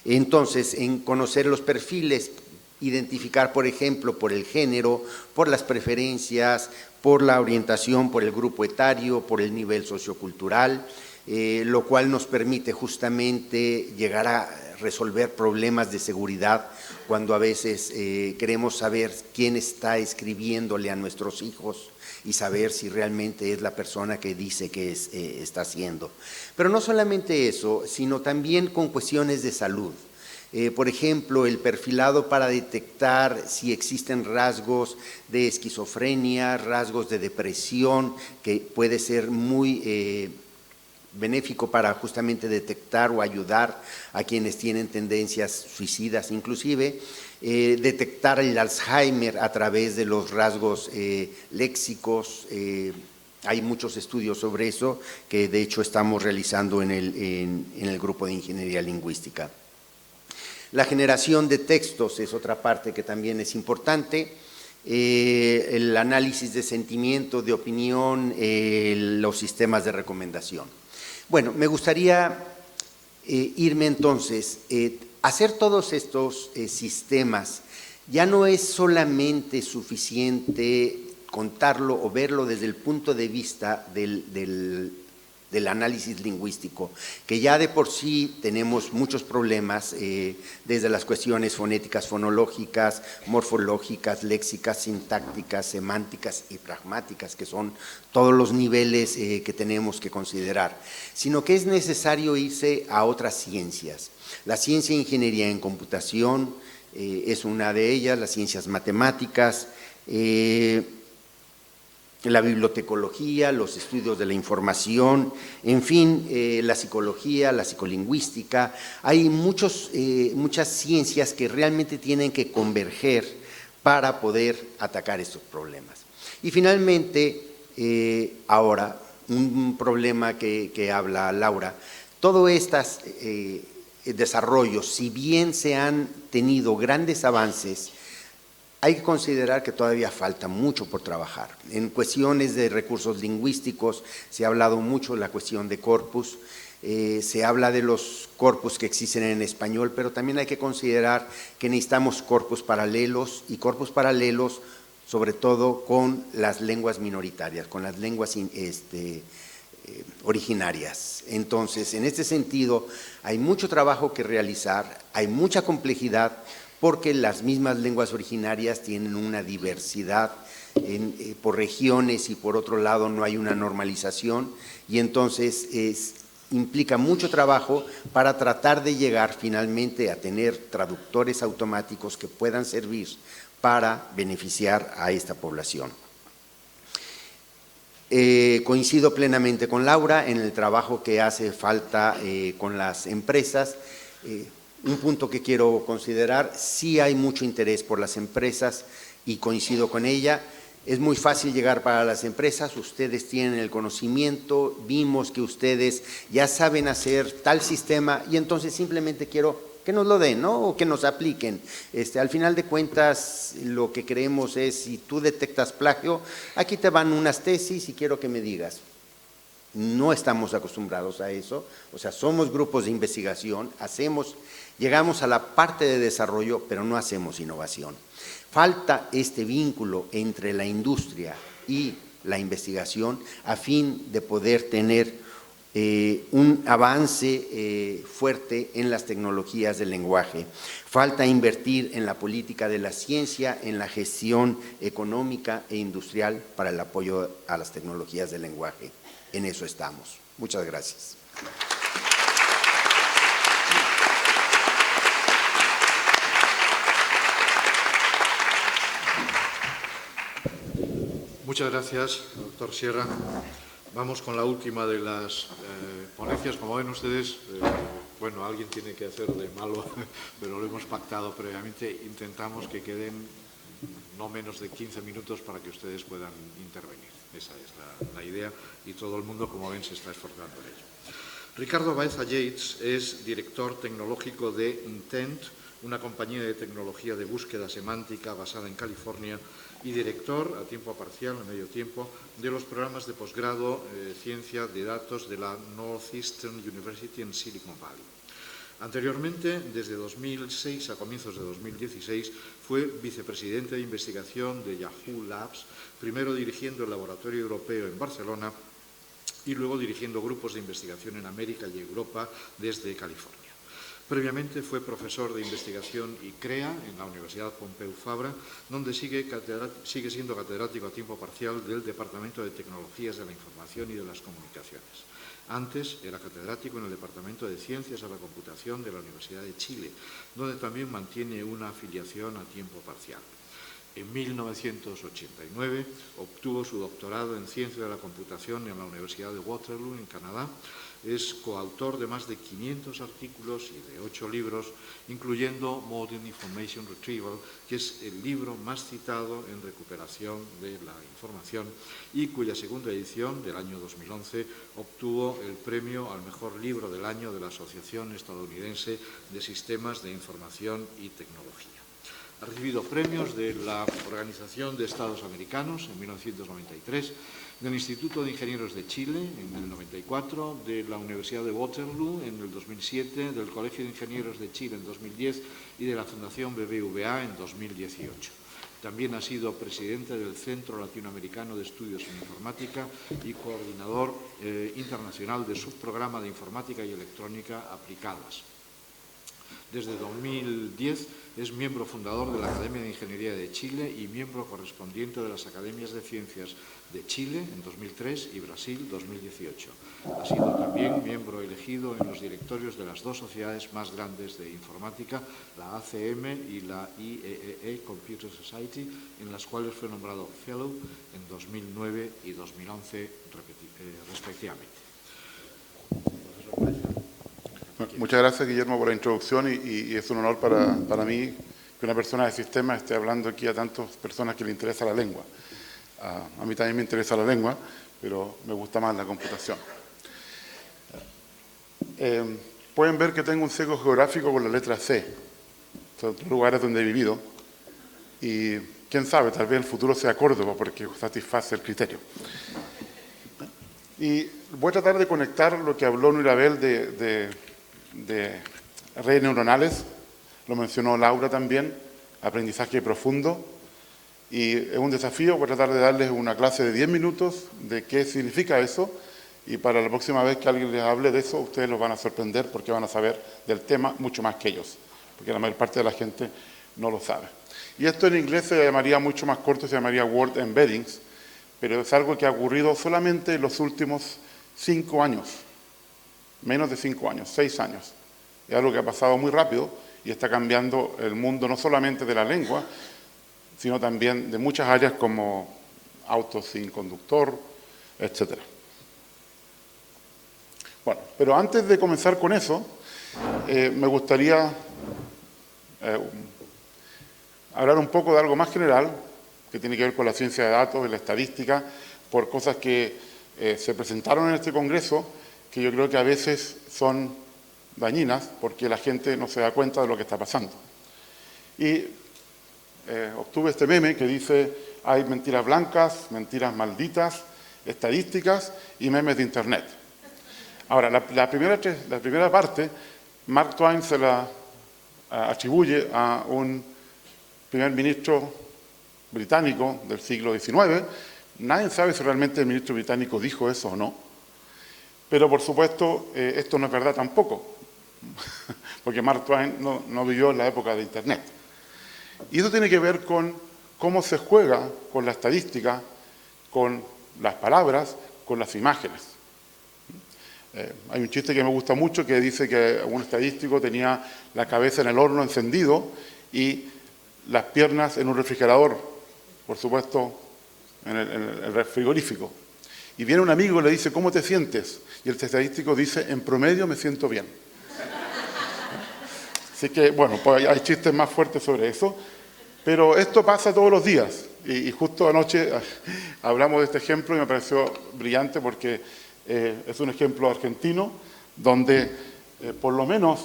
Speaker 4: Entonces, en conocer los perfiles, identificar, por ejemplo, por el género, por las preferencias, por la orientación, por el grupo etario, por el nivel sociocultural, lo cual nos permite justamente llegar a resolver problemas de seguridad cuando a veces queremos saber quién está escribiéndole a nuestros hijos y saber si realmente es la persona que dice que está haciendo. Pero no solamente eso, sino también con cuestiones de salud. Por ejemplo, el perfilado para detectar si existen rasgos de esquizofrenia, rasgos de depresión, que puede ser muy benéfico para justamente detectar o ayudar a quienes tienen tendencias suicidas, inclusive detectar el Alzheimer a través de los rasgos léxicos. Hay muchos estudios sobre eso que de hecho estamos realizando en el grupo de Ingeniería Lingüística. La generación de textos es otra parte que también es importante. El análisis de sentimiento, de opinión, los sistemas de recomendación. Bueno, me gustaría irme entonces, hacer todos estos sistemas. Ya no es solamente suficiente contarlo o verlo desde el punto de vista del del análisis lingüístico, que ya de por sí tenemos muchos problemas, desde las cuestiones fonéticas, fonológicas, morfológicas, léxicas, sintácticas, semánticas y pragmáticas, que son todos los niveles que tenemos que considerar, sino que es necesario irse a otras ciencias. La ciencia de ingeniería en computación es una de ellas, las ciencias matemáticas, la bibliotecología, los estudios de la información, en fin, la psicología, la psicolingüística. Hay muchas ciencias que realmente tienen que converger para poder atacar estos problemas. Y finalmente, ahora, un problema que habla Laura, todos estos desarrollos, si bien se han tenido grandes avances, hay que considerar que todavía falta mucho por trabajar. En cuestiones de recursos lingüísticos se ha hablado mucho de la cuestión de corpus, se habla de los corpus que existen en español, pero también hay que considerar que necesitamos corpus paralelos, y corpus paralelos sobre todo con las lenguas minoritarias, con las lenguas originarias. Entonces, en este sentido, hay mucho trabajo que realizar, hay mucha complejidad, porque las mismas lenguas originarias tienen una diversidad por regiones y por otro lado no hay una normalización, y entonces implica mucho trabajo para tratar de llegar finalmente a tener traductores automáticos que puedan servir para beneficiar a esta población. Coincido plenamente con Laura en el trabajo que hace falta con las empresas. Un punto que quiero considerar, sí hay mucho interés por las empresas y coincido con ella. Es muy fácil llegar para las empresas, ustedes tienen el conocimiento, vimos que ustedes ya saben hacer tal sistema y entonces simplemente quiero que nos lo den, ¿no? O que nos apliquen. Al final de cuentas, lo que creemos es, si tú detectas plagio, aquí te van unas tesis y quiero que me digas. No estamos acostumbrados a eso, o sea, somos grupos de investigación, llegamos a la parte de desarrollo, pero no hacemos innovación. Falta este vínculo entre la industria y la investigación a fin de poder tener un avance fuerte en las tecnologías del lenguaje. Falta invertir en la política de la ciencia, en la gestión económica e industrial para el apoyo a las tecnologías del lenguaje. En eso estamos. Muchas gracias.
Speaker 2: Muchas gracias, doctor Sierra. Vamos con la última de las ponencias. Como ven ustedes, bueno, alguien tiene que hacer de malo, pero lo hemos pactado previamente. Intentamos que queden no menos de 15 minutos para que ustedes puedan intervenir. Esa es la idea y todo el mundo, como ven, se está esforzando en ello. Ricardo Baeza Yates es director tecnológico de Intent, una compañía de tecnología de búsqueda semántica basada en California, y director a tiempo parcial, a medio tiempo, de los programas de posgrado Ciencia de Datos de la Northeastern University en Silicon Valley. Anteriormente, desde 2006 a comienzos de 2016, fue vicepresidente de investigación de Yahoo Labs, primero dirigiendo el Laboratorio Europeo en Barcelona y luego dirigiendo grupos de investigación en América y Europa desde California. Previamente fue profesor de investigación y CREA en la Universidad Pompeu Fabra, donde sigue siendo catedrático a tiempo parcial del Departamento de Tecnologías de la Información y de las Comunicaciones. Antes era catedrático en el Departamento de Ciencias de la Computación de la Universidad de Chile, donde también mantiene una afiliación a tiempo parcial. En 1989 obtuvo su doctorado en Ciencia de la Computación en la Universidad de Waterloo, en Canadá. Es coautor de más de 500 artículos y de 8 libros, incluyendo Modern Information Retrieval, que es el libro más citado en recuperación de la información y cuya segunda edición, del año 2011, obtuvo el premio al mejor libro del año de la Asociación Estadounidense de Sistemas de Información y Tecnología. Ha recibido premios de la Organización de Estados Americanos en 1993, del Instituto de Ingenieros de Chile en el 94, de la Universidad de Waterloo en el 2007, del Colegio de Ingenieros de Chile en 2010 y de la Fundación BBVA en 2018. También ha sido presidente del Centro Latinoamericano de Estudios en Informática y coordinador internacional del subprograma de Informática y Electrónica Aplicadas. Desde 2010 es miembro fundador de la Academia de Ingeniería de Chile y miembro correspondiente de las Academias de Ciencias de Chile en 2003 y Brasil 2018. Ha sido también miembro elegido en los directorios de las dos sociedades más grandes de informática, la ACM y la IEEE Computer Society, en las cuales fue nombrado Fellow en 2009 y 2011 respectivamente.
Speaker 5: Muchas gracias, Guillermo, por la introducción y es un honor para mí que una persona de sistemas esté hablando aquí a tantas personas que le interesa la lengua. A mí también me interesa la lengua, pero me gusta más la computación. Pueden ver que tengo un sesgo geográfico con la letra C. Son lugares donde he vivido y quién sabe, tal vez el futuro sea Córdoba porque satisface el criterio. Y voy a tratar de conectar lo que habló Nurabel de redes neuronales, lo mencionó Laura también, aprendizaje profundo, y es un desafío. Voy a tratar de darles una clase de 10 minutos de qué significa eso, y para la próxima vez que alguien les hable de eso, ustedes los van a sorprender porque van a saber del tema mucho más que ellos, porque la mayor parte de la gente no lo sabe. Y esto en inglés se llamaría mucho más corto, se llamaría Word Embeddings, pero es algo que ha ocurrido solamente en los últimos 5 años. Menos de 5 años, 6 años. Es algo que ha pasado muy rápido y está cambiando el mundo no solamente de la lengua, sino también de muchas áreas como autos sin conductor, etc. Bueno, pero antes de comenzar con eso, me gustaría hablar un poco de algo más general, que tiene que ver con la ciencia de datos y la estadística, por cosas que se presentaron en este congreso, que yo creo que a veces son dañinas porque la gente no se da cuenta de lo que está pasando. Y obtuve este meme que dice: hay mentiras blancas, mentiras malditas, estadísticas y memes de Internet. Ahora, la primera parte, Mark Twain se la atribuye a un primer ministro británico del siglo XIX. Nadie sabe si realmente el ministro británico dijo eso o no. Pero, por supuesto, esto no es verdad tampoco, porque Mark Twain no vivió en la época de Internet. Y eso tiene que ver con cómo se juega con la estadística, con las palabras, con las imágenes. Hay un chiste que me gusta mucho que dice que un estadístico tenía la cabeza en el horno encendido y las piernas en un refrigerador, por supuesto, en el frigorífico. Y viene un amigo y le dice: ¿cómo te sientes? Y el estadístico dice: en promedio me siento bien. Así que, bueno, pues hay chistes más fuertes sobre eso, pero esto pasa todos los días. Y justo anoche hablamos de este ejemplo y me pareció brillante porque es un ejemplo argentino donde por lo menos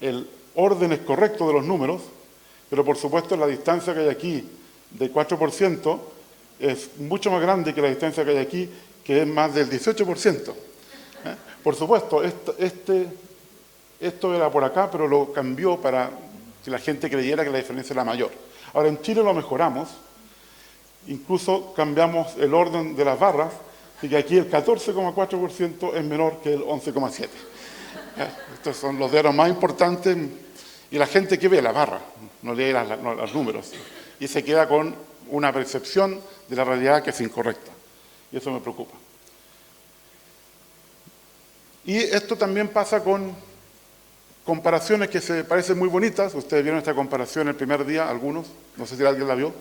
Speaker 5: el orden es correcto de los números, pero por supuesto la distancia que hay aquí de 4% es mucho más grande que la distancia que hay aquí, que es más del 18%. Por supuesto, esto era por acá, pero lo cambió para que la gente creyera que la diferencia era mayor. Ahora, en Chile lo mejoramos, incluso cambiamos el orden de las barras, y que aquí el 14,4% es menor que el 11,7%. Estos son los datos más importantes, y la gente que ve la barra, no lee los números, y se queda con una percepción de la realidad que es incorrecta. Y eso me preocupa. Y esto también pasa con comparaciones que se parecen muy bonitas. Ustedes vieron esta comparación el primer día, algunos, no sé si alguien la vio,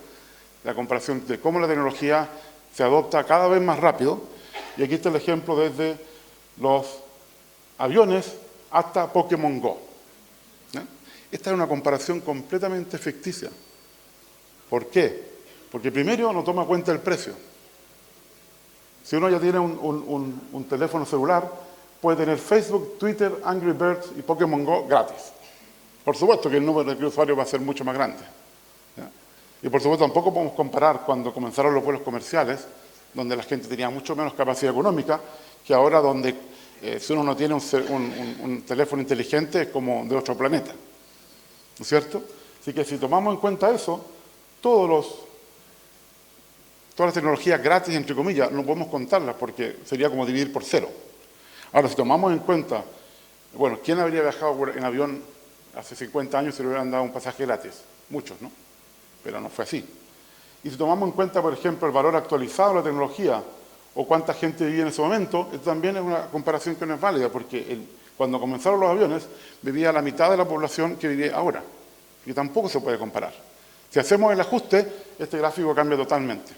Speaker 5: la comparación de cómo la tecnología se adopta cada vez más rápido. Y aquí está el ejemplo desde los aviones hasta Pokémon Go. Esta es una comparación completamente ficticia. ¿Por qué? Porque primero no toma cuenta el precio. Si uno ya tiene un teléfono celular, puede tener Facebook, Twitter, Angry Birds y Pokémon Go gratis. Por supuesto que el número de usuarios va a ser mucho más grande. ¿Ya? Y por supuesto tampoco podemos comparar cuando comenzaron los vuelos comerciales, donde la gente tenía mucho menos capacidad económica, que ahora donde si uno no tiene un teléfono inteligente es como de otro planeta. ¿No es cierto? Así que si tomamos en cuenta eso, todas las tecnologías gratis, entre comillas, no podemos contarlas porque sería como dividir por cero. Ahora, si tomamos en cuenta, bueno, ¿quién habría viajado en avión hace 50 años si le hubieran dado un pasaje gratis? Muchos, ¿no? Pero no fue así. Y si tomamos en cuenta, por ejemplo, el valor actualizado de la tecnología o cuánta gente vivía en ese momento, esto también es una comparación que no es válida, porque cuando comenzaron los aviones vivía la mitad de la población que vive ahora, y tampoco se puede comparar. Si hacemos el ajuste, este gráfico cambia totalmente.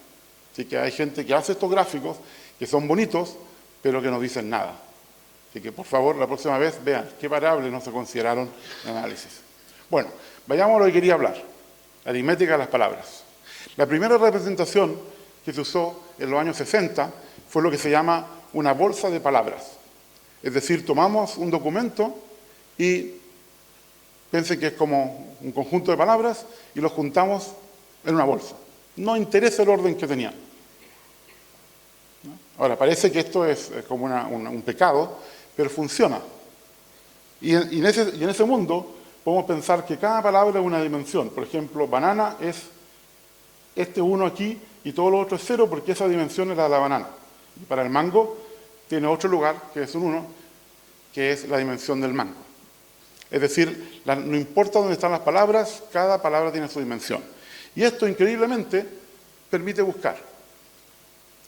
Speaker 5: Así que hay gente que hace estos gráficos, que son bonitos, pero que no dicen nada. Así que, por favor, la próxima vez vean qué variables no se consideraron en el análisis. Bueno, vayamos a lo que quería hablar, la aritmética de las palabras. La primera representación que se usó en los años 60 fue lo que se llama una bolsa de palabras. Es decir, tomamos un documento y piensen que es como un conjunto de palabras y los juntamos en una bolsa. No interesa el orden que tenían. Ahora, parece que esto es como un pecado, pero funciona. Y en ese mundo podemos pensar que cada palabra es una dimensión. Por ejemplo, banana es este 1 aquí y todo lo otro es 0 porque esa dimensión es la de la banana. Y para el mango tiene otro lugar, que es un 1, que es la dimensión del mango. Es decir, no importa dónde están las palabras, cada palabra tiene su dimensión. Y esto, increíblemente, permite buscar.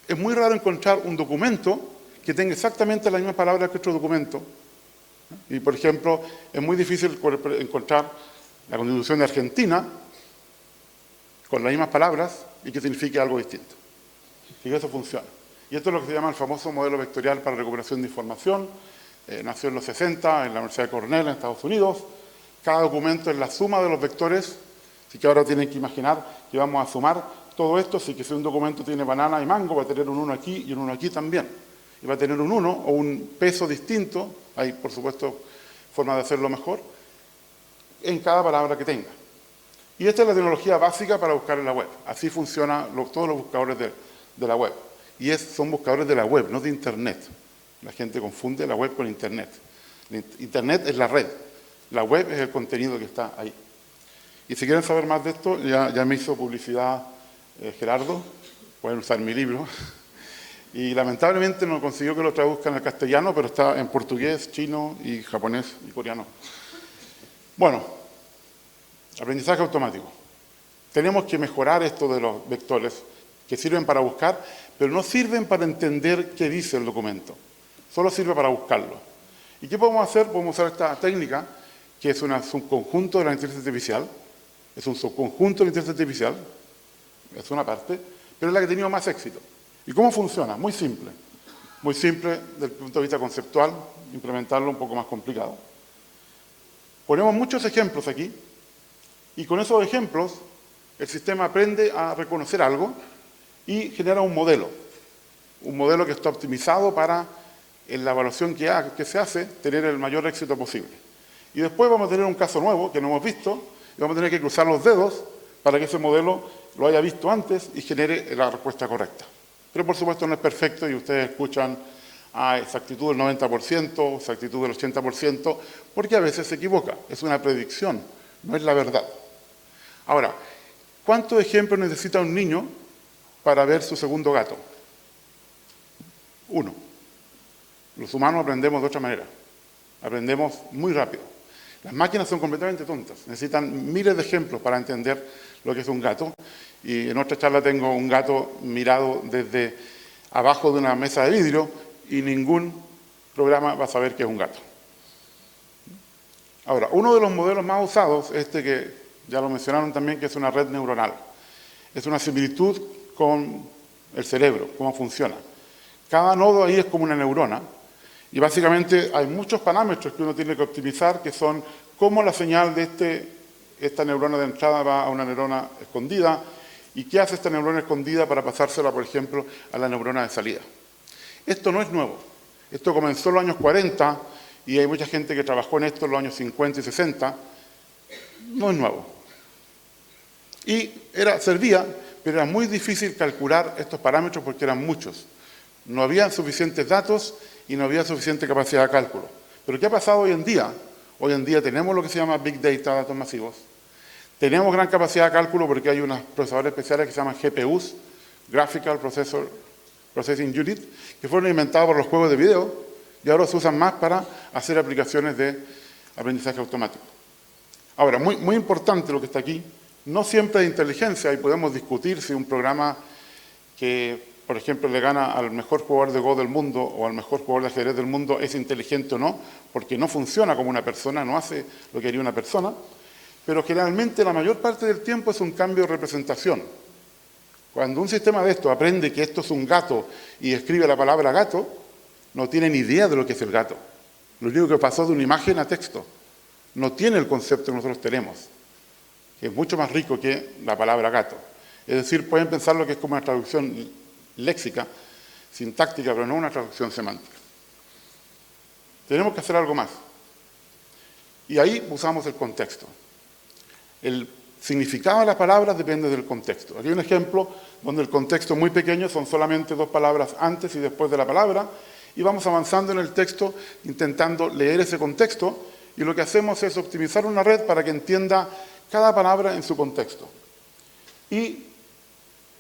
Speaker 5: Es muy raro encontrar un documento que tenga exactamente las mismas palabras que otro documento. Y, por ejemplo, es muy difícil encontrar la Constitución de Argentina con las mismas palabras y que signifique algo distinto. Y eso funciona. Y esto es lo que se llama el famoso modelo vectorial para recuperación de información. Nació en los 60 en la Universidad de Cornell, en Estados Unidos. Cada documento es la suma de los vectores, así que ahora tienen que imaginar que vamos a sumar todo esto, así que si un documento tiene banana y mango, va a tener un 1 aquí y un 1 aquí también. Y va a tener un 1 o un peso distinto, hay por supuesto formas de hacerlo mejor, en cada palabra que tenga. Y esta es la tecnología básica para buscar en la web. Así funcionan todos los buscadores de la web. Y son buscadores de la web, no de Internet. La gente confunde la web con Internet. Internet es la red, la web es el contenido que está ahí. Y si quieren saber más de esto, ya me hizo publicidad Gerardo, pueden usar mi libro. Y lamentablemente no consiguió que lo traduzcan al castellano, pero está en portugués, chino y japonés y coreano. Bueno, aprendizaje automático. Tenemos que mejorar esto de los vectores que sirven para buscar, pero no sirven para entender qué dice el documento. Solo sirve para buscarlo. ¿Y qué podemos hacer? Podemos usar esta técnica, que es un subconjunto de la inteligencia artificial. Es un subconjunto de la inteligencia artificial, es una parte, pero es la que ha tenido más éxito. ¿Y cómo funciona? Muy simple. Muy simple desde el punto de vista conceptual, implementarlo un poco más complicado. Ponemos muchos ejemplos aquí, y con esos ejemplos el sistema aprende a reconocer algo y genera un modelo que está optimizado para, en la evaluación que se hace, tener el mayor éxito posible. Y después vamos a tener un caso nuevo que no hemos visto, y vamos a tener que cruzar los dedos para que ese modelo lo haya visto antes y genere la respuesta correcta. Pero por supuesto no es perfecto y ustedes escuchan exactitud del 90%, exactitud del 80%, porque a veces se equivoca, es una predicción, no es la verdad. Ahora, ¿cuántos ejemplos necesita un niño para ver su segundo gato? 1. Los humanos aprendemos de otra manera, aprendemos muy rápido. Las máquinas son completamente tontas, necesitan miles de ejemplos para entender lo que es un gato. Y en otra charla tengo un gato mirado desde abajo de una mesa de vidrio y ningún programa va a saber que es un gato. Ahora, uno de los modelos más usados, que ya lo mencionaron también, que es una red neuronal. Es una similitud con el cerebro, cómo funciona. Cada nodo ahí es como una neurona. Y básicamente hay muchos parámetros que uno tiene que optimizar, que son cómo la señal de esta neurona de entrada va a una neurona escondida y qué hace esta neurona escondida para pasársela, por ejemplo, a la neurona de salida. Esto no es nuevo. Esto comenzó en los años 40 y hay mucha gente que trabajó en esto en los años 50 y 60. No es nuevo. Y servía, pero era muy difícil calcular estos parámetros porque eran muchos. No había suficientes datos y no había suficiente capacidad de cálculo. Pero ¿qué ha pasado hoy en día? Hoy en día tenemos lo que se llama Big Data, datos masivos. Tenemos gran capacidad de cálculo porque hay unos procesadores especiales que se llaman GPUs, Graphical Processing Unit, que fueron inventados por los juegos de video y ahora se usan más para hacer aplicaciones de aprendizaje automático. Ahora, muy importante lo que está aquí, no siempre es inteligencia y podemos discutir si un programa que, por ejemplo, le gana al mejor jugador de Go del mundo o al mejor jugador de ajedrez del mundo es inteligente o no, porque no funciona como una persona, no hace lo que haría una persona, pero generalmente la mayor parte del tiempo es un cambio de representación. Cuando un sistema de esto aprende que esto es un gato y escribe la palabra gato, no tiene ni idea de lo que es el gato. Lo único que pasó de una imagen a texto. No tiene el concepto que nosotros tenemos, que es mucho más rico que la palabra gato. Es decir, pueden pensar lo que es como una traducción léxica, sintáctica, pero no una traducción semántica. Tenemos que hacer algo más. Y ahí usamos el contexto. El significado de las palabras depende del contexto. Aquí hay un ejemplo donde el contexto es muy pequeño, son solamente 2 palabras antes y después de la palabra, y vamos avanzando en el texto intentando leer ese contexto, y lo que hacemos es optimizar una red para que entienda cada palabra en su contexto. Y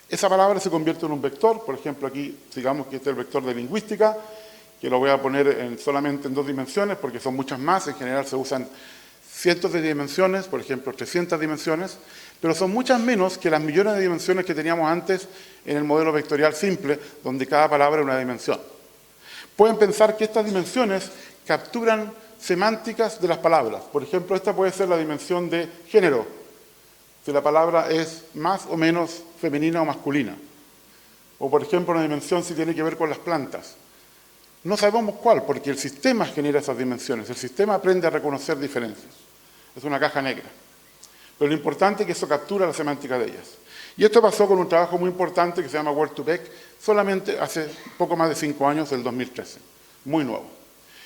Speaker 5: esa palabra se convierte en un vector, por ejemplo aquí, digamos que este es el vector de lingüística, que lo voy a poner solamente en 2 dimensiones, porque son muchas más, en general se usan cientos de dimensiones, por ejemplo 300 dimensiones, pero son muchas menos que las millones de dimensiones que teníamos antes en el modelo vectorial simple, donde cada palabra es una dimensión. Pueden pensar que estas dimensiones capturan semánticas de las palabras. Por ejemplo, esta puede ser la dimensión de género, si la palabra es más o menos femenina o masculina. O, por ejemplo, una dimensión si tiene que ver con las plantas. No sabemos cuál, porque el sistema genera esas dimensiones. El sistema aprende a reconocer diferencias. Es una caja negra. Pero lo importante es que eso captura la semántica de ellas. Y esto pasó con un trabajo muy importante que se llama Word2Vec, solamente hace poco más de 5 años, del 2013. Muy nuevo.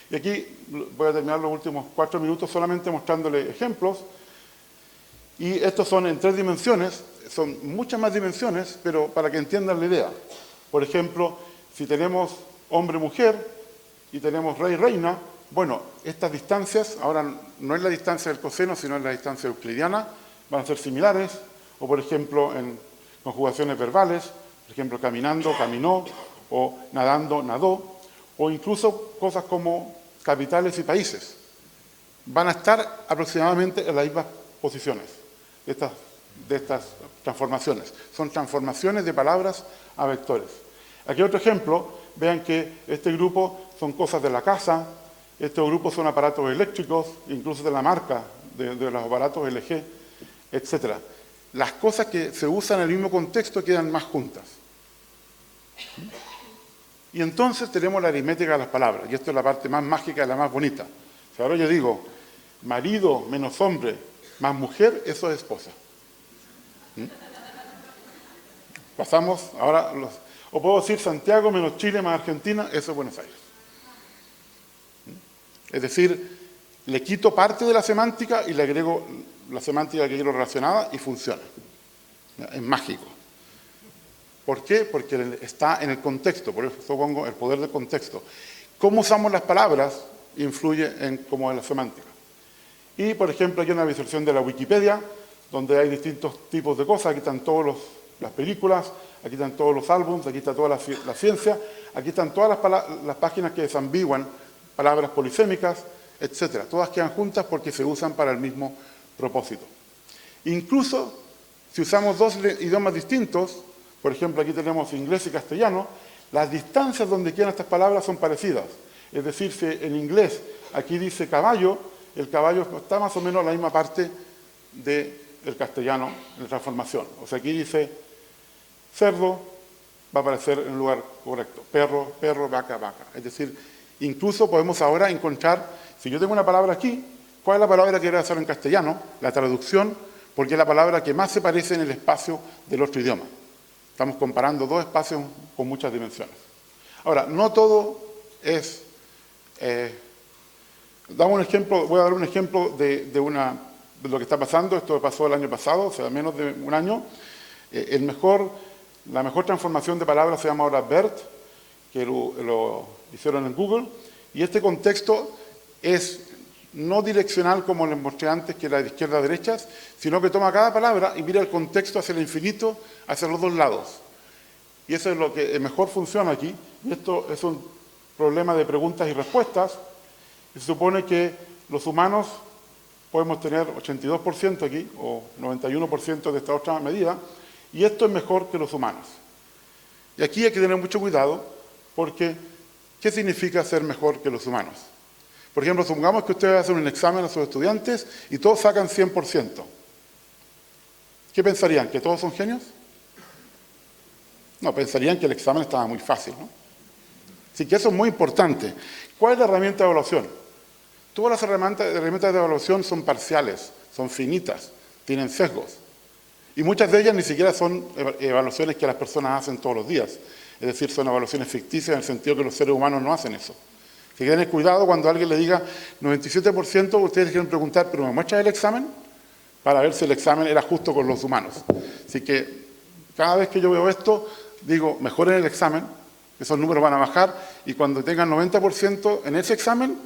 Speaker 5: Y aquí voy a terminar los últimos 4 minutos solamente mostrándole ejemplos. Y estos son en 3 dimensiones, son muchas más dimensiones, pero para que entiendan la idea. Por ejemplo, si tenemos hombre-mujer y tenemos rey-reina, bueno, estas distancias, ahora no es la distancia del coseno, sino es la distancia euclidiana, van a ser similares, o por ejemplo en conjugaciones verbales, por ejemplo caminando, caminó, o nadando, nadó, o incluso cosas como capitales y países. Van a estar aproximadamente en las mismas posiciones de estas transformaciones. Son transformaciones de palabras a vectores. Aquí otro ejemplo, vean que este grupo son cosas de la casa, estos grupos son aparatos eléctricos, incluso de la marca de los aparatos LG, etc. Las cosas que se usan en el mismo contexto quedan más juntas. Y entonces tenemos la aritmética de las palabras, y esto es la parte más mágica y la más bonita. Si ahora yo digo, marido menos hombre más mujer, eso es esposa. Pasamos ahora, o puedo decir Santiago menos Chile más Argentina, eso es Buenos Aires. Es decir, le quito parte de la semántica y le agrego la semántica que quiero relacionada y funciona. Es mágico. ¿Por qué? Porque está en el contexto, por eso pongo el poder del contexto. Cómo usamos las palabras influye en cómo es la semántica. Y, por ejemplo, aquí hay una visualización de la Wikipedia, donde hay distintos tipos de cosas. Aquí están todas las películas, aquí están todos los álbumes, aquí está toda la ciencia, aquí están todas las páginas que desambiguan palabras polisémicas, etc. Todas quedan juntas porque se usan para el mismo propósito. Incluso, si usamos 2 idiomas distintos, por ejemplo, aquí tenemos inglés y castellano, las distancias donde quedan estas palabras son parecidas. Es decir, si en inglés aquí dice caballo, el caballo está más o menos en la misma parte del castellano en la transformación. O sea, aquí dice cerdo, va a aparecer en el lugar correcto. Perro, perro, vaca, vaca. Es decir, incluso podemos ahora encontrar, si yo tengo una palabra aquí, ¿cuál es la palabra que voy a hacer en castellano? La traducción, porque es la palabra que más se parece en el espacio del otro idioma. Estamos comparando 2 espacios con muchas dimensiones. Ahora, no todo es... damos un ejemplo, voy a dar un ejemplo de lo que está pasando. Esto pasó el año pasado, o sea, menos de un año. La mejor transformación de palabras se llama ahora BERT, que lo hicieron en Google. Y este contexto es no direccional como les mostré antes, que era de izquierda a derecha, sino que toma cada palabra y mira el contexto hacia el infinito, hacia los dos lados. Y eso es lo que mejor funciona aquí. Y esto es un problema de preguntas y respuestas. Se supone que los humanos podemos tener 82% aquí, o 91% de esta otra medida, y esto es mejor que los humanos. Y aquí hay que tener mucho cuidado, porque ¿qué significa ser mejor que los humanos? Por ejemplo, supongamos que ustedes hacen un examen a sus estudiantes y todos sacan 100%. ¿Qué pensarían? ¿Que todos son genios? No, pensarían que el examen estaba muy fácil, ¿no? Así que eso es muy importante. ¿Cuál es la herramienta de evaluación? Todas las herramientas de evaluación son parciales, son finitas, tienen sesgos. Y muchas de ellas ni siquiera son evaluaciones que las personas hacen todos los días. Es decir, son evaluaciones ficticias en el sentido que los seres humanos no hacen eso. Así que tengan cuidado cuando alguien le diga 97%, ustedes quieren preguntar, ¿pero me muestras el examen? Para ver si el examen era justo con los humanos. Así que cada vez que yo veo esto, digo, mejoren el examen, esos números van a bajar, y cuando tengan 90% en ese examen,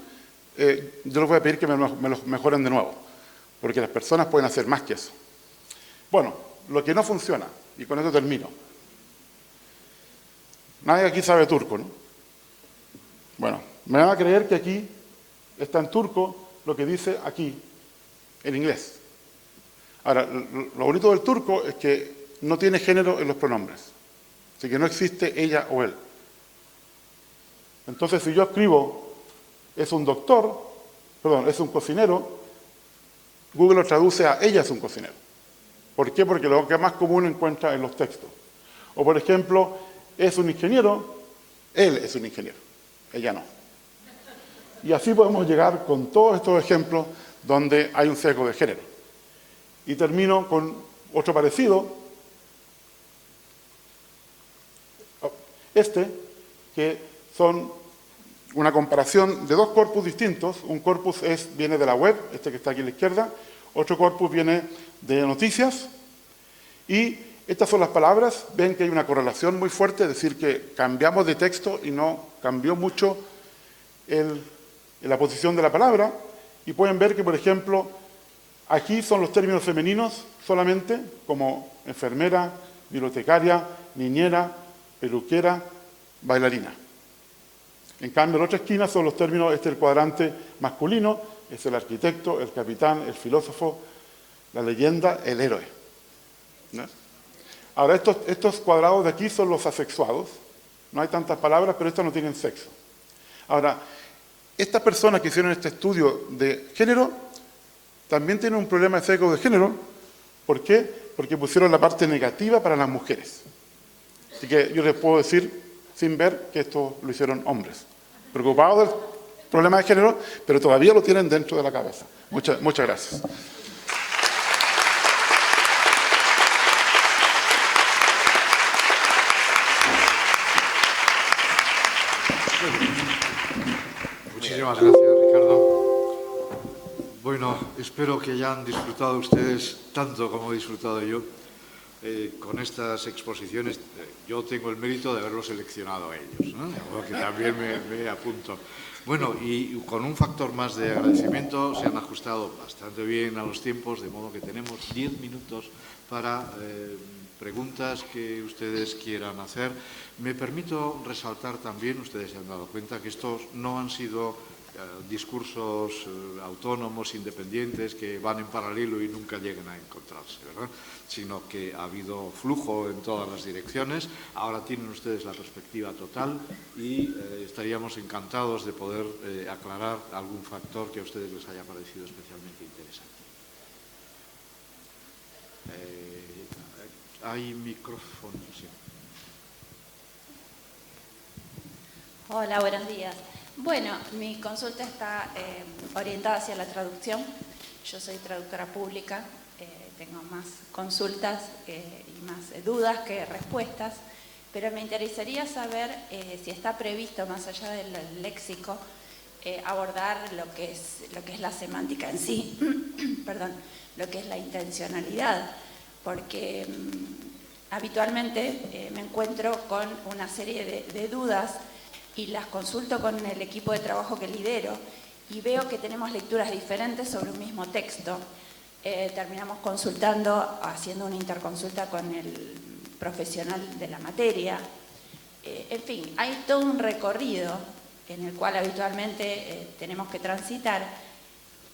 Speaker 5: yo les voy a pedir que me los mejoren de nuevo, porque las personas pueden hacer más que eso. Bueno, lo que no funciona, y con esto termino. Nadie aquí sabe turco, ¿no? Bueno, me van a creer que aquí está en turco lo que dice aquí, en inglés. Ahora, lo bonito del turco es que no tiene género en los pronombres. Así que no existe ella o él. Entonces, si yo escribo es un doctor, perdón, es un cocinero, Google lo traduce a ella es un cocinero. ¿Por qué? Porque lo que más común encuentra en los textos. O, por ejemplo, es un ingeniero, él es un ingeniero, ella no. Y así podemos llegar con todos estos ejemplos donde hay un sesgo de género. Y termino con otro parecido. Que son una comparación de dos corpus distintos. Un corpus viene de la web, este que está aquí a la izquierda. Otro corpus viene de noticias. Y estas son las palabras. Ven que hay una correlación muy fuerte, es decir, que cambiamos de texto y no cambió mucho la posición de la palabra. Y pueden ver que, por ejemplo, aquí son los términos femeninos solamente, como enfermera, bibliotecaria, niñera, peluquera, bailarina. En cambio, en la otra esquina son los términos, este es el cuadrante masculino, es el arquitecto, el capitán, el filósofo, la leyenda, el héroe. ¿No? Ahora, estos cuadrados de aquí son los asexuados. No hay tantas palabras, pero estos no tienen sexo. Ahora, estas personas que hicieron este estudio de género también tienen un problema de sesgo de género. ¿Por qué? Porque pusieron la parte negativa para las mujeres. Así que yo les puedo decir, sin ver, que esto lo hicieron hombres. Preocupados del problema de género, pero todavía lo tienen dentro de la cabeza. Muchas gracias.
Speaker 2: Muchísimas gracias, Ricardo. Bueno, espero que hayan disfrutado ustedes tanto como he disfrutado yo con estas exposiciones. Yo tengo el mérito de haberlos seleccionado a ellos, ¿no? Porque también me apunto. Bueno, y con un factor más de agradecimiento, se han ajustado bastante bien a los tiempos, de modo que tenemos 10 minutos para preguntas que ustedes quieran hacer. Me permito resaltar también, ustedes se han dado cuenta, que estos no han sido discursos autónomos, independientes, que van en paralelo y nunca lleguen a encontrarse, ¿verdad? Sino que ha habido flujo en todas las direcciones. Ahora tienen ustedes la perspectiva total y estaríamos encantados de poder aclarar algún factor que a ustedes les haya parecido especialmente interesante. Hay micrófono, sí.
Speaker 6: Hola, buenos días. Bueno, mi consulta está orientada hacia la traducción. Yo soy traductora pública, tengo más consultas y más dudas que respuestas, pero me interesaría saber si está previsto, más allá del léxico, abordar lo que es la semántica en sí, perdón, lo que es la intencionalidad, porque habitualmente me encuentro con una serie de dudas y las consulto con el equipo de trabajo que lidero, y veo que tenemos lecturas diferentes sobre un mismo texto. Terminamos consultando, haciendo una interconsulta con el profesional de la materia. En fin, hay todo un recorrido en el cual habitualmente tenemos que transitar,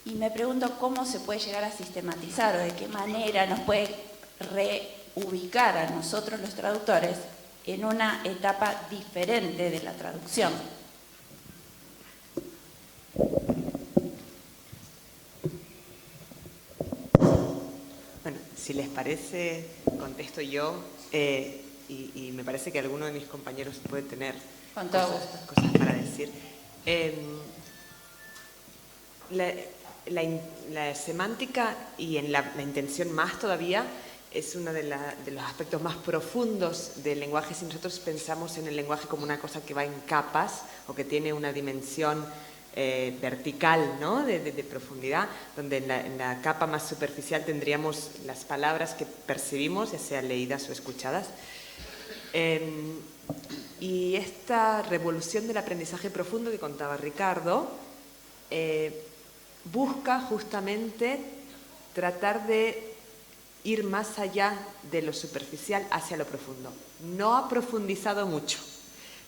Speaker 6: y me pregunto cómo se puede llegar a sistematizar o de qué manera nos puede reubicar a nosotros los traductores en una etapa diferente de la traducción.
Speaker 3: Bueno, si les parece, contesto yo, y me parece que alguno de mis compañeros puede tener
Speaker 6: Con todo gusto.
Speaker 3: cosas para decir. La semántica y en la intención más todavía es uno de los aspectos más profundos del lenguaje. Si nosotros pensamos en el lenguaje como una cosa que va en capas o que tiene una dimensión vertical, ¿no? de profundidad, donde en la capa más superficial tendríamos las palabras que percibimos, ya sean leídas o escuchadas. Y esta revolución del aprendizaje profundo que contaba Ricardo busca justamente tratar de ir más allá de lo superficial hacia lo profundo. No ha profundizado mucho,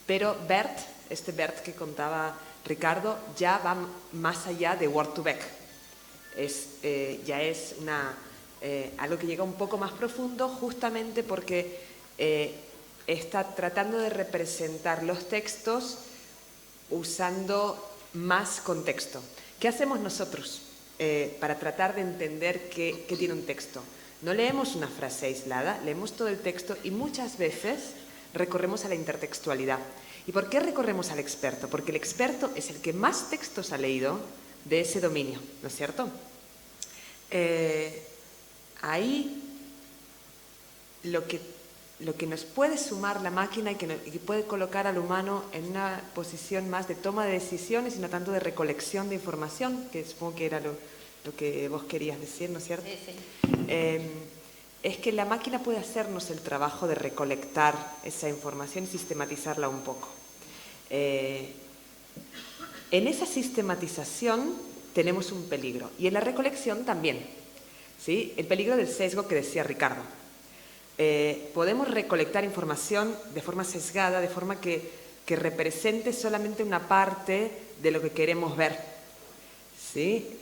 Speaker 3: pero Bert, este Bert que contaba Ricardo, ya va más allá de Word2Vec. Ya es algo que llega un poco más profundo, justamente porque está tratando de representar los textos usando más contexto. ¿Qué hacemos nosotros para tratar de entender qué tiene un texto? No leemos una frase aislada, leemos todo el texto y muchas veces recorremos a la intertextualidad. ¿Y por qué recorremos al experto? Porque el experto es el que más textos ha leído de ese dominio, ¿no es cierto? Ahí lo que nos puede sumar la máquina y que puede colocar al humano en una posición más de toma de decisiones y no tanto de recolección de información, que supongo que era lo que vos querías decir, ¿no es cierto?
Speaker 6: Sí, sí.
Speaker 3: Es que la máquina puede hacernos el trabajo de recolectar esa información y sistematizarla un poco. En esa sistematización tenemos un peligro y en la recolección también, ¿sí? El peligro del sesgo que decía Ricardo. Podemos recolectar información de forma sesgada, de forma que represente solamente una parte de lo que queremos ver, ¿sí?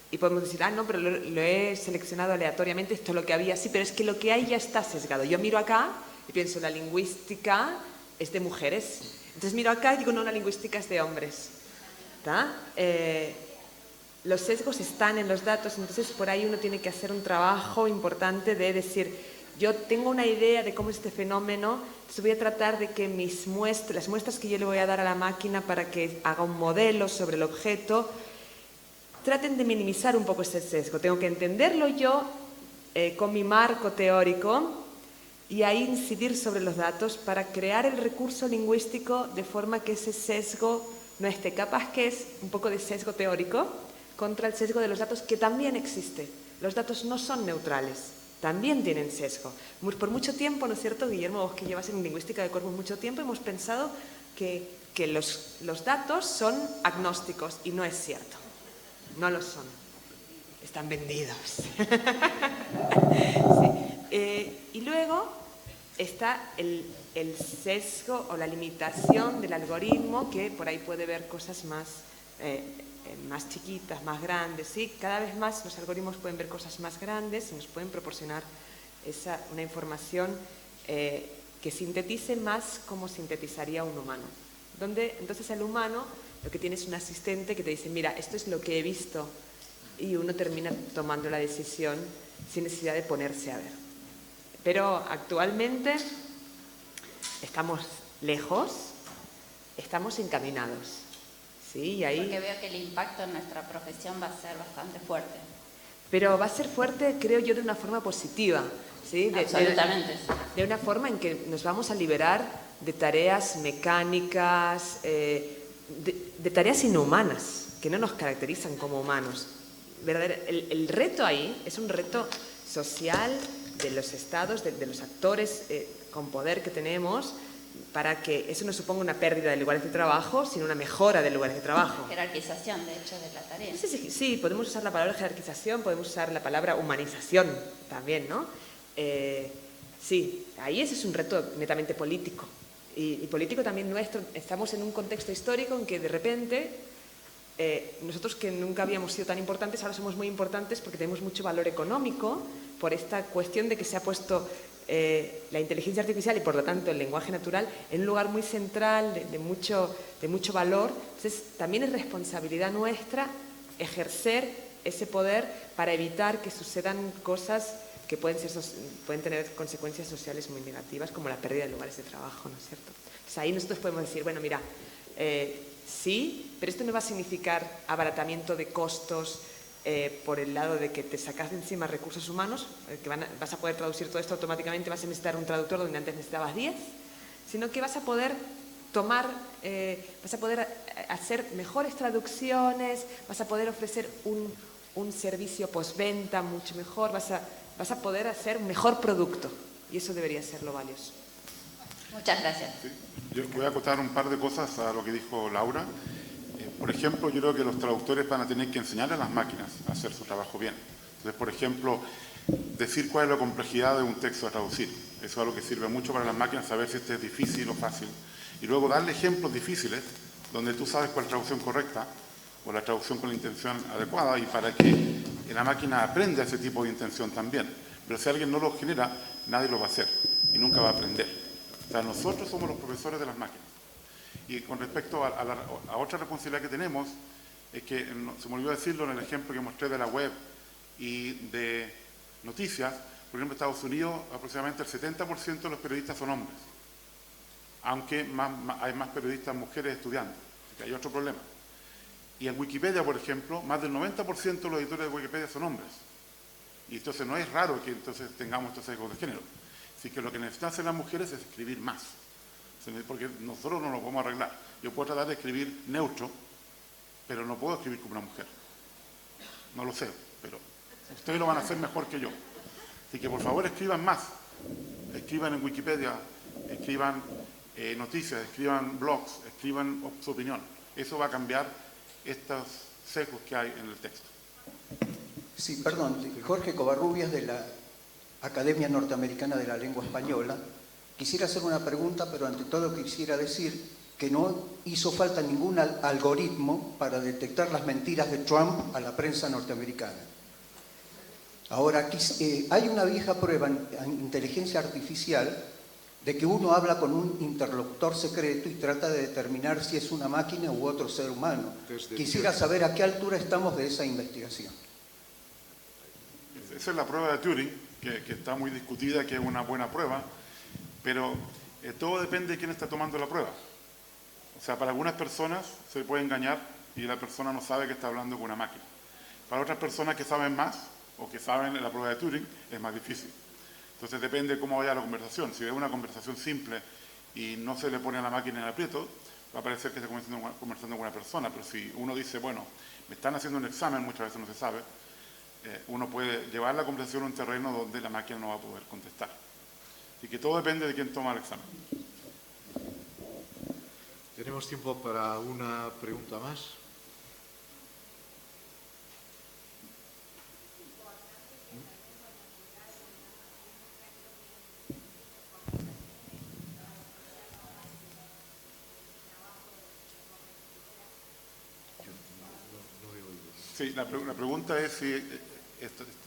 Speaker 3: Y podemos decir, no, pero lo he seleccionado aleatoriamente, esto es lo que había, sí, pero es que lo que hay ya está sesgado. Yo miro acá y pienso, la lingüística es de mujeres. Entonces miro acá y digo, no, la lingüística es de hombres. ¿Tá? Los sesgos están en los datos, entonces por ahí uno tiene que hacer un trabajo importante de decir, yo tengo una idea de cómo es este fenómeno, entonces voy a tratar de que las muestras que yo le voy a dar a la máquina para que haga un modelo sobre el objeto, traten de minimizar un poco ese sesgo. Tengo que entenderlo yo con mi marco teórico y ahí incidir sobre los datos para crear el recurso lingüístico de forma que ese sesgo no esté. Capaz que es un poco de sesgo teórico contra el sesgo de los datos, que también existe. Los datos no son neutrales, también tienen sesgo. Por mucho tiempo, ¿no es cierto, Guillermo? Vos que llevas en lingüística de corpus mucho tiempo, hemos pensado que los datos son agnósticos y no es cierto. No lo son. Están vendidos. Sí. Y luego está el sesgo o la limitación del algoritmo, que por ahí puede ver cosas más chiquitas, más grandes, ¿sí? Cada vez más los algoritmos pueden ver cosas más grandes y nos pueden proporcionar una información que sintetice más como sintetizaría un humano. Entonces el humano lo que tiene es un asistente que te dice, mira, esto es lo que he visto, y uno termina tomando la decisión sin necesidad de ponerse a ver. Pero actualmente estamos lejos, estamos encaminados. Sí, y ahí...
Speaker 6: Porque veo que el impacto en nuestra profesión va a ser bastante fuerte.
Speaker 3: Pero va a ser fuerte, creo yo, de una forma positiva. ¿Sí?
Speaker 6: Absolutamente.
Speaker 3: De una forma en que nos vamos a liberar de tareas mecánicas, de tareas inhumanas, que no nos caracterizan como humanos. El reto ahí es un reto social de los estados, de los actores con poder que tenemos, para que eso no suponga una pérdida de lugares de trabajo, sino una mejora de lugares de trabajo.
Speaker 6: Jerarquización, de hecho, de la tarea.
Speaker 3: Sí, podemos usar la palabra jerarquización, podemos usar la palabra humanización también, ¿no? Sí, ahí ese es un reto netamente político. Y político también nuestro. Estamos en un contexto histórico en que de repente nosotros que nunca habíamos sido tan importantes, ahora somos muy importantes porque tenemos mucho valor económico por esta cuestión de que se ha puesto la inteligencia artificial y por lo tanto el lenguaje natural en un lugar muy central, de mucho valor. Entonces también es responsabilidad nuestra ejercer ese poder para evitar que sucedan cosas que pueden tener consecuencias sociales muy negativas, como la pérdida de lugares de trabajo, ¿no es cierto? Entonces ahí nosotros podemos decir, bueno, mira, sí, pero esto no va a significar abaratamiento de costos por el lado de que te sacas de encima recursos humanos, que vas a poder traducir todo esto automáticamente, vas a necesitar un traductor donde antes necesitabas 10, sino que vas a poder vas a poder hacer mejores traducciones, vas a poder ofrecer un servicio postventa mucho mejor, vas a poder hacer un mejor producto y eso debería ser lo valioso.
Speaker 6: Muchas gracias.
Speaker 5: Sí. Yo voy a acotar un par de cosas a lo que dijo Laura. Por ejemplo, yo creo que los traductores van a tener que enseñar a las máquinas a hacer su trabajo bien. Entonces, por ejemplo, decir cuál es la complejidad de un texto a traducir. Eso es algo que sirve mucho para las máquinas, saber si este es difícil o fácil. Y luego darle ejemplos difíciles donde tú sabes cuál es la traducción correcta o la traducción con la intención adecuada y para que la máquina aprenda ese tipo de intención también. Pero si alguien no lo genera, nadie lo va a hacer y nunca va a aprender. O sea, nosotros somos los profesores de las máquinas. Y con respecto a otra responsabilidad que tenemos, es que, se me olvidó decirlo en el ejemplo que mostré de la web y de noticias, por ejemplo, en Estados Unidos aproximadamente el 70% de los periodistas son hombres, aunque hay más periodistas mujeres estudiando, así que hay otro problema. Y en Wikipedia, por ejemplo, más del 90% de los editores de Wikipedia son hombres. Y entonces no es raro que entonces tengamos estos sesgos de género. Así que lo que necesitan hacer las mujeres es escribir más. Porque nosotros no lo podemos arreglar. Yo puedo tratar de escribir neutro, pero no puedo escribir como una mujer. No lo sé, pero ustedes lo van a hacer mejor que yo. Así que por favor escriban más. Escriban en Wikipedia, escriban noticias, escriban blogs, escriban su opinión. Eso va a cambiar estos sesgos que hay en el texto.
Speaker 7: Sí, perdón, Jorge Covarrubias de la Academia Norteamericana de la Lengua Española. Quisiera hacer una pregunta, pero ante todo quisiera decir que no hizo falta ningún algoritmo para detectar las mentiras de Trump a la prensa norteamericana. Ahora, hay una vieja prueba en inteligencia artificial de que uno habla con un interlocutor secreto y trata de determinar si es una máquina u otro ser humano. Quisiera saber a qué altura estamos de esa investigación.
Speaker 5: Esa es la prueba de Turing, que está muy discutida, que es una buena prueba, pero todo depende de quién está tomando la prueba. O sea, para algunas personas se puede engañar y la persona no sabe que está hablando con una máquina. Para otras personas que saben más o que saben la prueba de Turing es más difícil. Entonces depende de cómo vaya la conversación. Si es una conversación simple y no se le pone a la máquina en aprieto, va a parecer que está conversando con una persona. Pero si uno dice, bueno, me están haciendo un examen, muchas veces no se sabe, uno puede llevar la conversación a un terreno donde la máquina no va a poder contestar. Así que todo depende de quién toma el examen.
Speaker 2: Tenemos tiempo para una pregunta más.
Speaker 5: Sí, la pregunta es si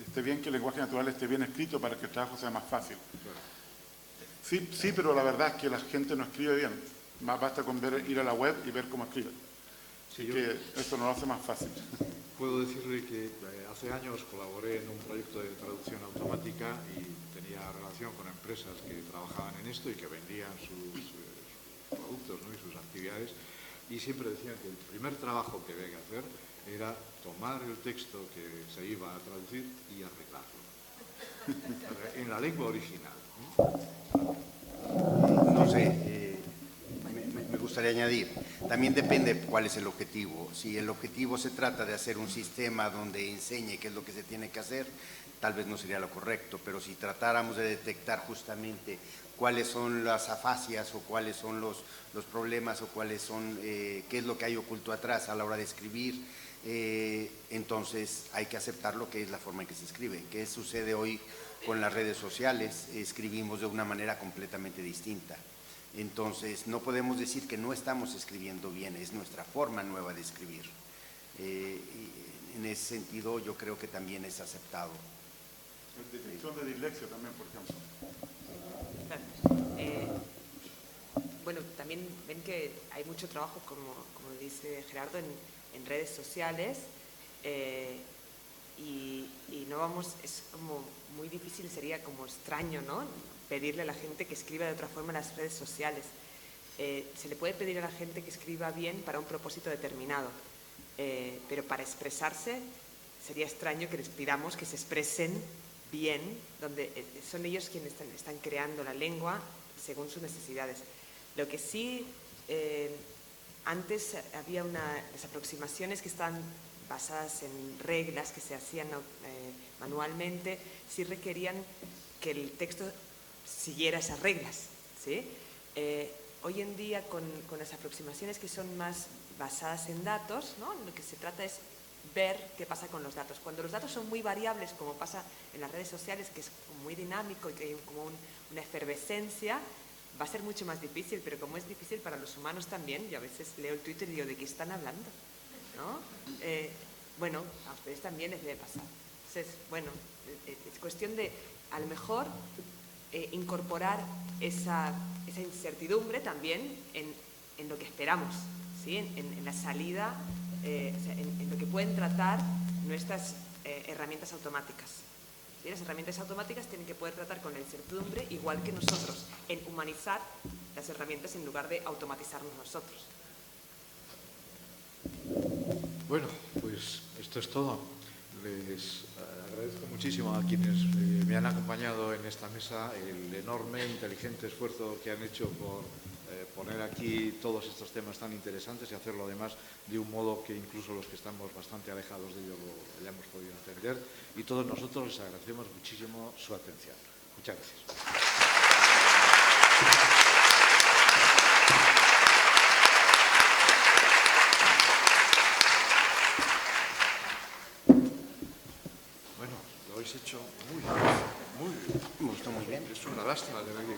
Speaker 5: esté bien que el lenguaje natural esté bien escrito para que el trabajo sea más fácil. Sí, pero la verdad es que la gente no escribe bien. Más basta con ir a la web y ver cómo escriben. Así que esto nos lo hace más fácil.
Speaker 2: Puedo decirle que hace años colaboré en un proyecto de traducción automática y tenía relación con empresas que trabajaban en esto y que vendían sus productos, ¿no? Y sus actividades. Y siempre decían que el primer trabajo que había que hacer era tomar el texto que se iba a traducir y arreglarlo en la lengua original.
Speaker 4: No sé, me gustaría gustaría añadir. También depende cuál es el objetivo. Si el objetivo se trata de hacer un sistema donde enseñe qué es lo que se tiene que hacer, tal vez no sería lo correcto, pero si tratáramos de detectar justamente cuáles son las afasias o cuáles son los problemas o cuáles son, qué es lo que hay oculto atrás a la hora de escribir, entonces hay que aceptar lo que es la forma en que se escribe. ¿Qué sucede hoy con las redes sociales? Escribimos de una manera completamente distinta. Entonces no podemos decir que no estamos escribiendo bien, es nuestra forma nueva de escribir. En ese sentido yo creo que también es aceptado.
Speaker 5: Detección de dislexia también, por ejemplo.
Speaker 3: Bueno, también ven que hay mucho trabajo, como dice Gerardo, en redes sociales y no vamos, es como muy difícil, sería como extraño, ¿no?, pedirle a la gente que escriba de otra forma en las redes sociales. Se le puede pedir a la gente que escriba bien para un propósito determinado, pero para expresarse sería extraño que les pidamos que se expresen bien, donde son ellos quienes están creando la lengua según sus necesidades. Lo que sí, antes había las aproximaciones que están basadas en reglas que se hacían manualmente, sí requerían que el texto siguiera esas reglas, ¿sí? Hoy en día, con las aproximaciones que son más basadas en datos, ¿no?, lo que se trata es ver qué pasa con los datos. Cuando los datos son muy variables, como pasa en las redes sociales, que es muy dinámico y que hay como una efervescencia, va a ser mucho más difícil, pero como es difícil para los humanos también, yo a veces leo el Twitter y digo, ¿de qué están hablando?, ¿no? Bueno, a ustedes también les debe pasar. Entonces, bueno, es cuestión de, a lo mejor, incorporar esa incertidumbre también en lo que esperamos, ¿sí?, en la salida, o sea, en lo que pueden tratar nuestras herramientas automáticas. ¿Sí? Las herramientas automáticas tienen que poder tratar con la incertidumbre igual que nosotros, en humanizar las herramientas en lugar de automatizarnos nosotros.
Speaker 2: Bueno, pues esto es todo. Les agradezco muchísimo a quienes me han acompañado en esta mesa el enorme, inteligente esfuerzo que han hecho por poner aquí todos estos temas tan interesantes y hacerlo además de un modo que incluso los que estamos bastante alejados de ello lo hayamos podido entender. Y todos nosotros les agradecemos muchísimo su atención. Muchas gracias. Lo habéis hecho muy bien.
Speaker 4: Me gustó muy bien.
Speaker 2: Es una lástima tener que...